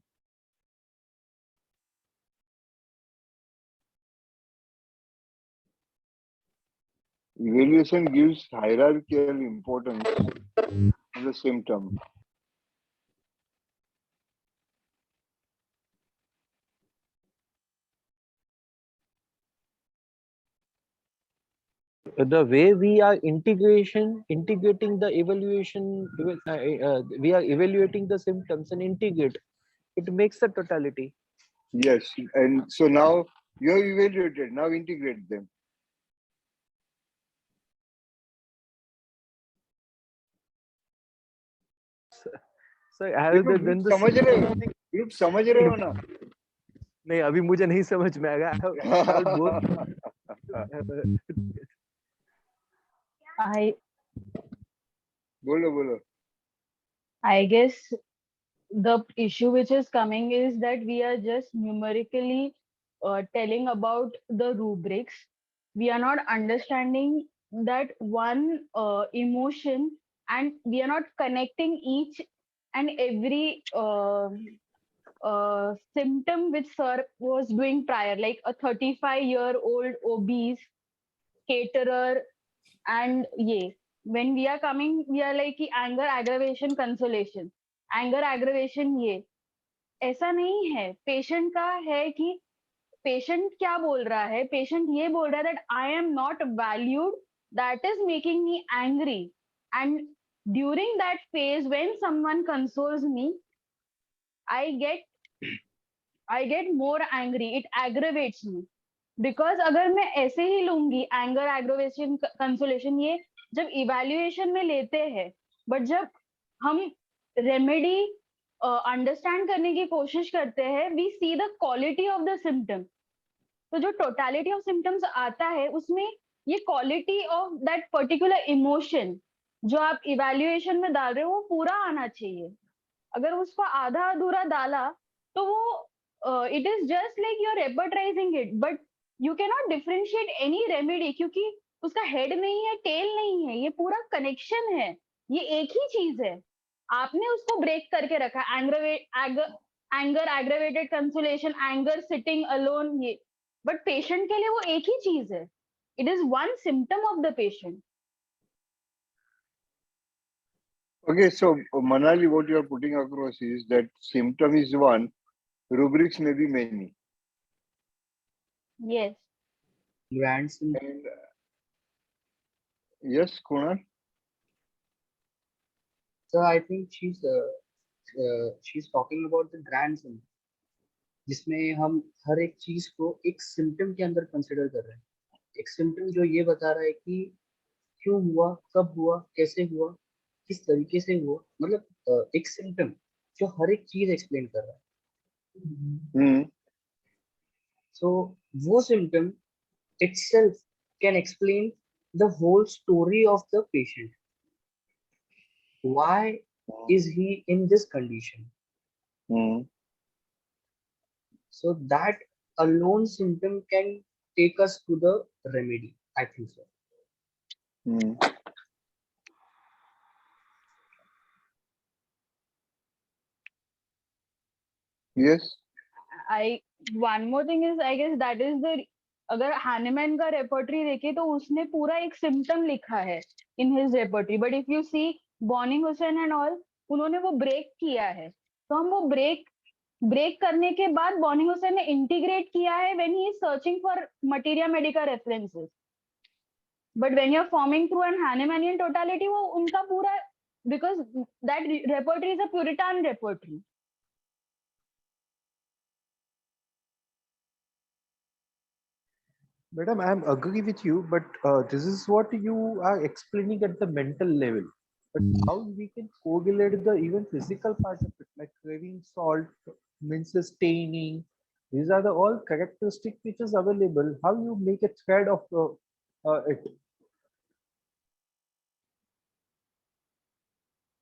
Evaluation gives hierarchical importance to the symptom. The way we are integrating the evaluation, we are evaluating the symptoms and integrate, it makes the totality. Yes, and so now you have evaluated, now integrate them. So group समझ रहे हो ना? नहीं, अभी मुझे नहीं समझ में आएगा. बोलो. I guess the issue which is coming is that we are just numerically telling about the rubrics. We are not understanding that one emotion, and we are not connecting each and every symptom which sir was doing prior, like a 35-year-old obese caterer, and when we are coming, we are like कि anger aggravation consolation, anger aggravation ऐसा नहीं है. Patient का है कि patient क्या बोल रहा है, पेशेंट ये बोल रहा है that I am not valued, that is making me angry, and during that phase when someone consoles me, I get more angry, it aggravates me. Because अगर मैं ऐसे ही लूंगी एंगर एग्रोवेशन कंसोलेशन, ये जब इवैल्यूएशन में लेते हैं, बट जब हम रेमेडी अंडरस्टैंड करने की कोशिश करते हैं, we see the quality of the symptom. तो जो टोटलिटी ऑफ सिम्टम्स आता है उसमें ये quality of that particular emotion जो आप इवैल्यूएशन में डाल रहे हो वो पूरा आना चाहिए। अगर उसको आधा अधूरा डाला तो वो it is just like you are repertorising it, but you can not differentiate any remedy, क्योंकि उसका हेड नहीं है, टेल नहीं है, ये पूरा कनेक्शन है, ये एक ही चीज है। आपने उसको ब्रेक करके रखा, anger, aggravated consolation, anger, sitting alone, ये, बट पेशेंट के लिए वो एक ही चीज है। It is one symptom of the patient. Okay, so Manali, what you are putting across is that symptom is one, rubrics may be many. Yes. Grand symptom. And yes, Kunal? So I think she's talking about the grand symptom, जिसमें हम हर एक चीज को एक symptom के अंदर consider कर रहे हैं। एक सिम्टम जो ये बता रहा है कि क्यों हुआ, कब हुआ, कैसे हुआ, किस तरीके से हुआ, मतलब एक सिम्टम जो हर एक चीज एक्सप्लेन कर रहा है। सो वो symptom itself can explain the whole story of the patient. Why is he in this condition? So that alone symptom can take us to the remedy, I think so. Yes. One more thing is, I guess that is the, अगर Hahnemann का repertory देखे तो उसने पूरा एक symptom लिखा है in his repertory, but if you see Boenninghausen and all, उन्होंने वो ब्रेक किया है। तो हम वो ब्रेक करने के बाद बॉर्निंग हुसैन ने इंटीग्रेट किया है when he is searching for materia medica references, but when you are forming through an Hahnemannian totality, वो उनका पूरा, because that repertory is a puritan repertory. Madam, I am agree with you, but this is what you are explaining at the mental level. But how we can correlate the even physical part of it, like craving salt, means staining. These are the all characteristic which is available. How you make a thread of it?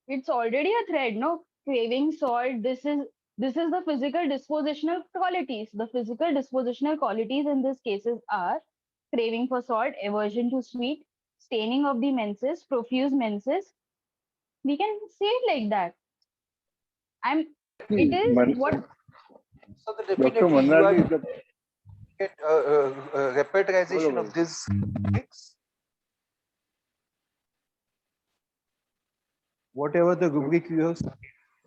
It's already a thread, no? Craving salt. This is the physical dispositional qualities. The physical dispositional qualities in these cases are craving for salt, aversion to sweet, staining of the menses, profuse menses. We can say it like that. It is what. So Dr. definitely you Manali, are get repetization of these things. Whatever the rubric you have,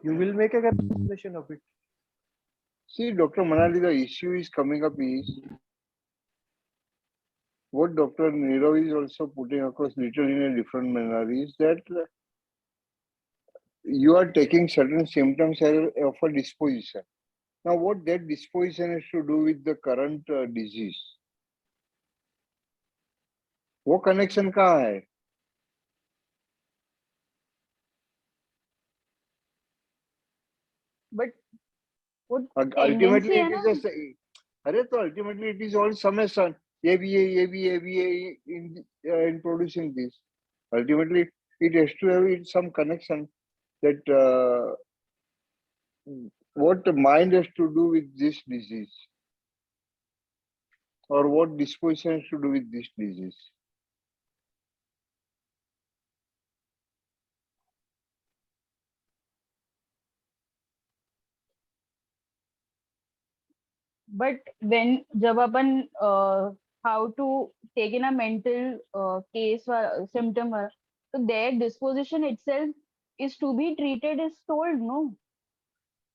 you will make a representation of it. See, Dr. Manali, the issue is coming up is what Dr. Nirav is also putting across little in a different manner is that you are taking certain symptoms of a disposition. Now, what that disposition has to do with the current disease? वो connection कहाँ है? But what ultimately tendency it is just अरे तो ultimately it is all summation. ये भी है in producing this. Ultimately it has to have some connection that what the mind has to do with this disease or what disposition has to do with this disease. But when जब अपन how to take in a mental case or symptom, so their disposition itself is to be treated is told, no?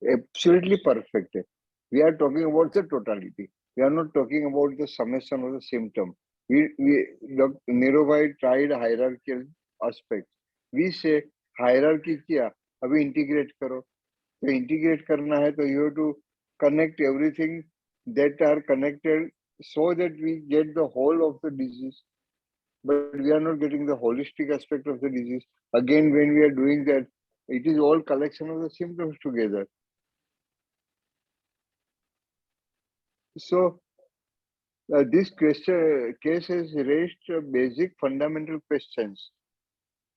Absolutely perfect. We are talking about the totality. We are not talking about the summation of the symptom. Dr. Nirobhai tried hierarchical aspect. We say hierarchy किया, अभी integrate करो. तो integrate करना है तो you have to connect everything that are connected so that we get the whole of the disease. But we are not getting the holistic aspect of the disease. Again, when we are doing that, It is all collection of the symptoms together. So this case has raised basic fundamental questions.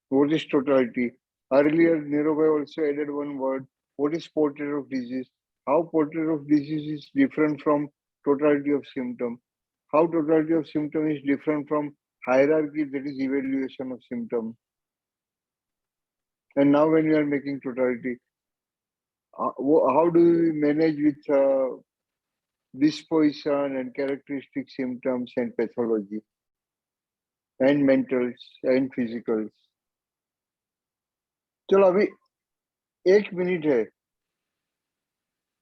What is totality? Earlier, Nirobhai also added one word. What is portrait of disease? How portrait of disease is different from totality of symptom? How totality of symptom is different from hierarchy, that is evaluation of symptom? And now when we are making totality, how do we manage with disposition and characteristic symptoms and pathology and mentals and physicals? चलो अभी 1 minute है.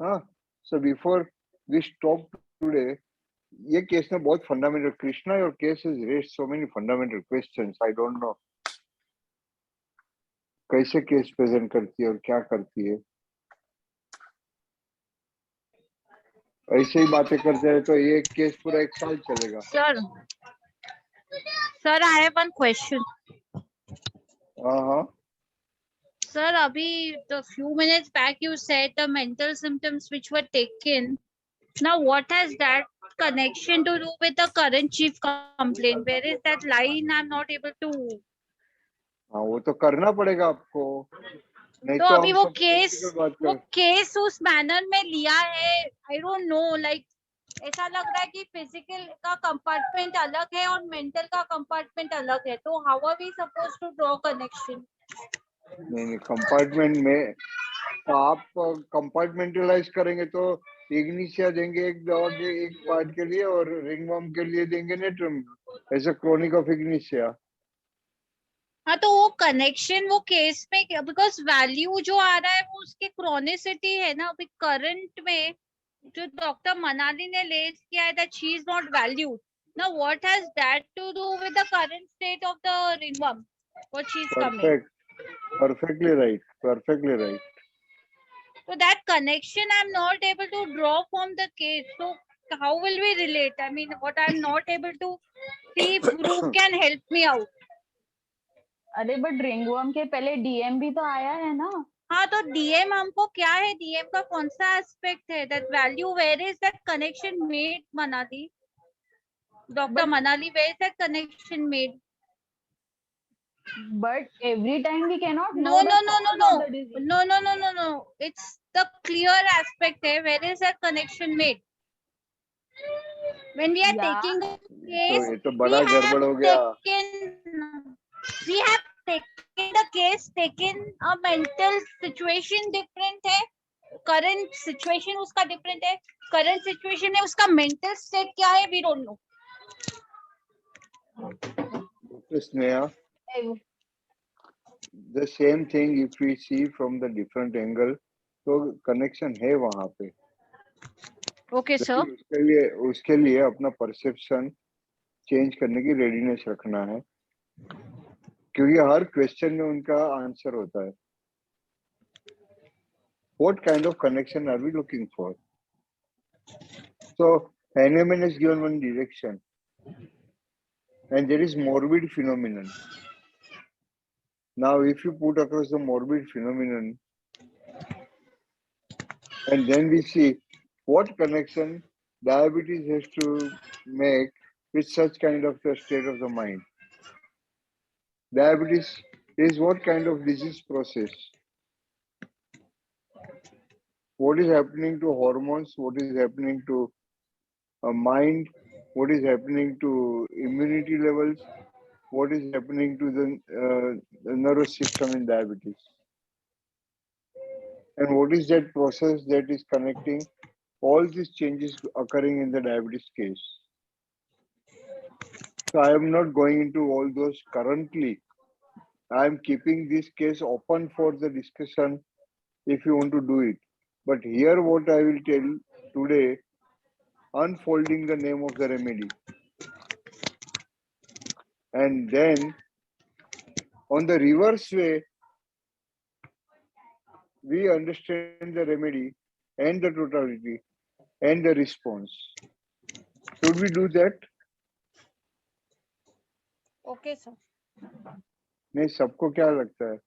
हाँ, so before we stop today, ये case में बहुत fundamental. Krishna, your case has raised so many fundamental questions. I don't know कैसे case present करती है और क्या करती है. ऐसे ही बातें करते रहे तो ये केस पूरा 1 साल चलेगा. Sir, I have one question. हाँ. Sir, abhi the few minutes back you said the mental symptoms which were taken. Now, what has that connection to do with the current chief complaint? Where is that line? I'm not able to. हाँ, वो तो करना पड़ेगा आपको. नहीं तो तो अभी हम वो सब केस केस उस मैनर में लिया है. I don't know, like ऐसा लग रहा है कि फिजिकल का कंपार्टमेंट अलग है और मेंटल का कंपार्टमेंट अलग है. तो how are we suppose to draw connection? नहीं, कंपार्टमेंट में तो आप कंपार्टमेंटलाइज करेंगे तो इग्निशिया देंगे एक दवा के एक पार्ट के लिए और रिंगवर्म के लिए देंगे natrum as a chronic of ignatia. हाँ, तो वो कनेक्शन वो केस में क्या, बिकॉज वैल्यू जो आ रहा है वो उसकी क्रोनिसिटी है ना. अभी करंट में जो डॉक्टर मनाली ने लेस किया है that she is not valued. Now, what has that to do with the current state of the ringworm? What she's coming? Perfectly right. So that connection I'm not able to draw from the case. So how will we relate? I mean, what I'm not able to see if group can help me out. अरे but ringworm के पहले DM भी तो आया है ना. हाँ, तो डीएम हमको क्या है, डीएम का कौन सा एस्पेक्ट है, that value, where is that connection made? Manali, doctor Manali, where is that connection made? But every time we cannot No, know no, the no, no, cause no, of the disease. no. It's the clear aspect है. Where is that connection made? When we are Yeah. taking a तो case, ये तो बड़ा गड़बड़ हो गया. we have taken the case, taken a mental situation different है, current situation उसका different है, current situation है उसका mental state क्या है, we don't know. Sneha, the same thing if we see from the different angle, तो connection है वहाँ पे. Okay, sir. उसके लिए अपना परसेप्शन चेंज करने की रेडीनेस रखना है, क्योंकि हर क्वेश्चन में उनका आंसर होता है. What kind of connection are we looking for? So Kahneman has given one direction, and there is morbid phenomenon. Now, if you put across the morbid phenomenon, and then we see what connection diabetes has to make with such kind of a state of the mind. Diabetes is what kind of disease process? What is happening to hormones? What is happening to mind? What is happening to immunity levels? What is happening to the nervous system in diabetes? And what is that process that is connecting all these changes occurring in the diabetes case? So I am not going into all those currently. I am keeping this case open for the discussion if you want to do it. But here what I will tell today, unfolding the name of the remedy. And then on the reverse way, we understand the remedy and the totality and the response. Should we do that? Okay, sir. नहीं, सबको क्या लगता है?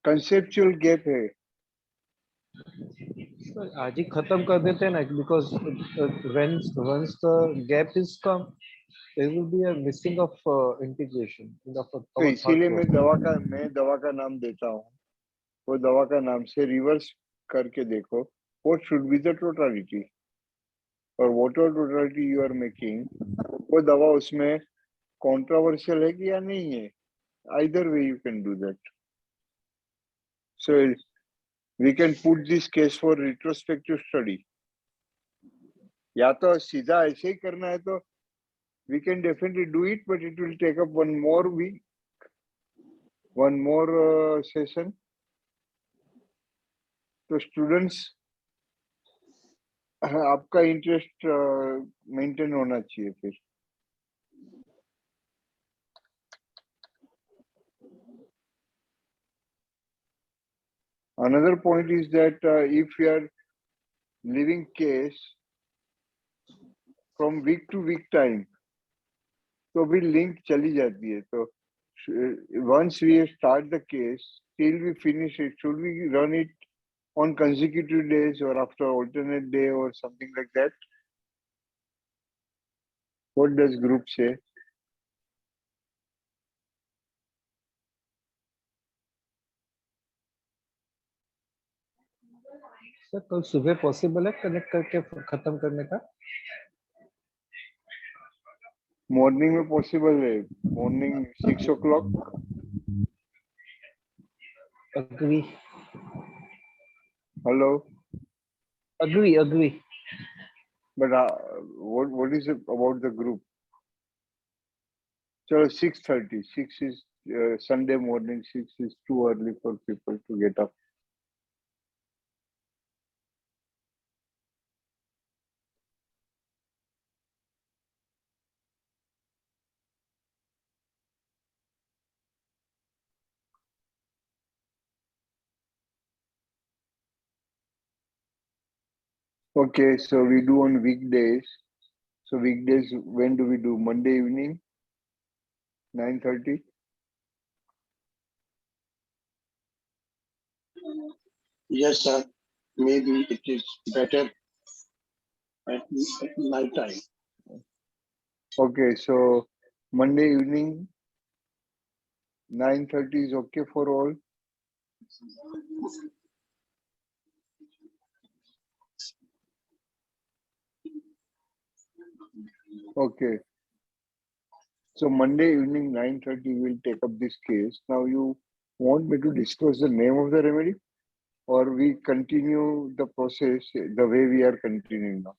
Conceptual gap है. आज ही खत्म कर देते हैं ना, because once the gap is come, there will be a missing of integration in the तो our thought इसीलिए मैं process. दवा का नाम देता हूँ. वो दवा का नाम से रिवर्स करके देखो. What should be the totality? और whatever totality you are making, वो दवा उसमें controversial है कि या नहीं है. Either way you can do that. So we can put this case for retrospective study. या तो सीधा ऐसे ही करना है तो we can definitely do it, but it will take up one more week, one more session. तो students आपका interest maintain होना चाहिए फिर. Another point is that if we are living case from week to week time, तो भी link चली जाती है. तो once we start the case till we finish it, should we run it on consecutive days or after alternate day or something like that? What does group say? Sir कल सुबह possible है connect करके खत्म करने का? Morning में possible है. Morning 6 o'clock. Agree. Hello. Agree. But what is it about the group? So 6:30. 6 is Sunday morning. 6 is too early for people to get up. Okay, so we do on weekdays. So weekdays, when do we do? Monday evening, 9:30. Yes, sir. Maybe it is better at night time. Okay, so Monday evening, 9:30 is okay for all. Okay. So Monday evening, 9:30, we'll take up this case. Now you want me to disclose the name of the remedy, or we continue the process the way we are continuing now?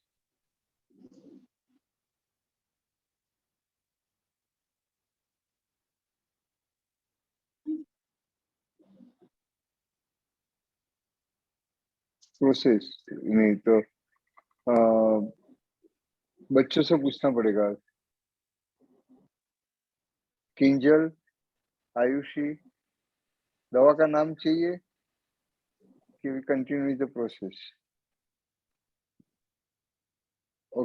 Process नहीं तो बच्चों से पूछना पड़ेगा. किंजल, आयुषी, दवा का नाम चाहिए कि we continue the process?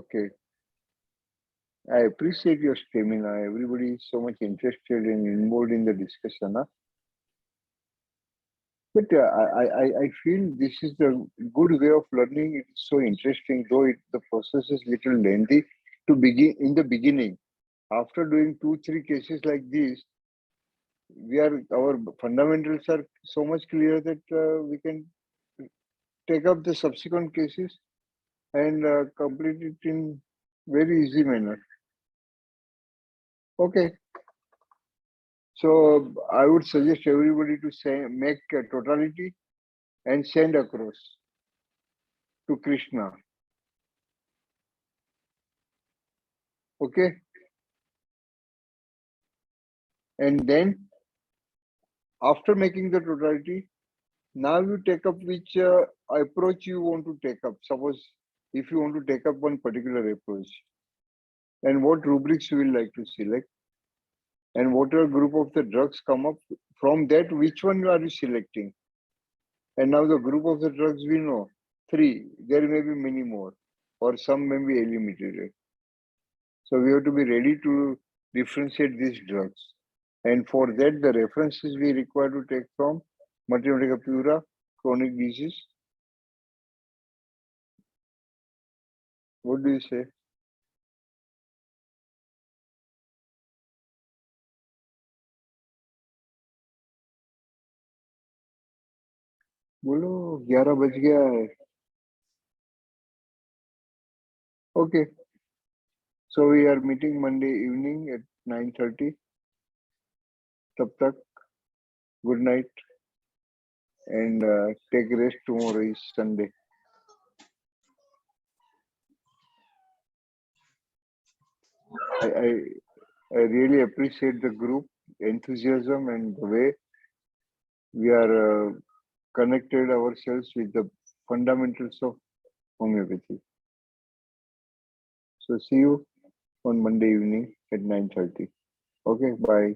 Okay. I appreciate your stamina. Everybody is so much interested and involved in the discussion. Huh? But I feel this is a good way of learning. It's so interesting, though the process is little lengthy to begin in the beginning. After doing 2-3 cases like this, our fundamentals are so much clear that we can take up the subsequent cases and complete it in very easy manner. Okay. So I would suggest everybody to make a totality and send across to Krishna. Okay. And then after making the totality, now you take up which approach you want to take up. Suppose if you want to take up one particular approach, and what rubrics you will like to select, and whatever group of the drugs come up from that, which one are you selecting? And now the group of the drugs we know 3. There may be many more, or some may be eliminated. So we have to be ready to differentiate these drugs. And for that, the references we require to take from Mathematica pura, chronic disease. What do you say? बोलो 11 बज गया है. Okay, so we are meeting Monday evening at 9:30. तब तक good night and take rest. Tomorrow is Sunday. I really appreciate the group enthusiasm and the way we are connected ourselves with the fundamentals of homeopathy. So see you on Monday evening at 9:30. Okay, bye.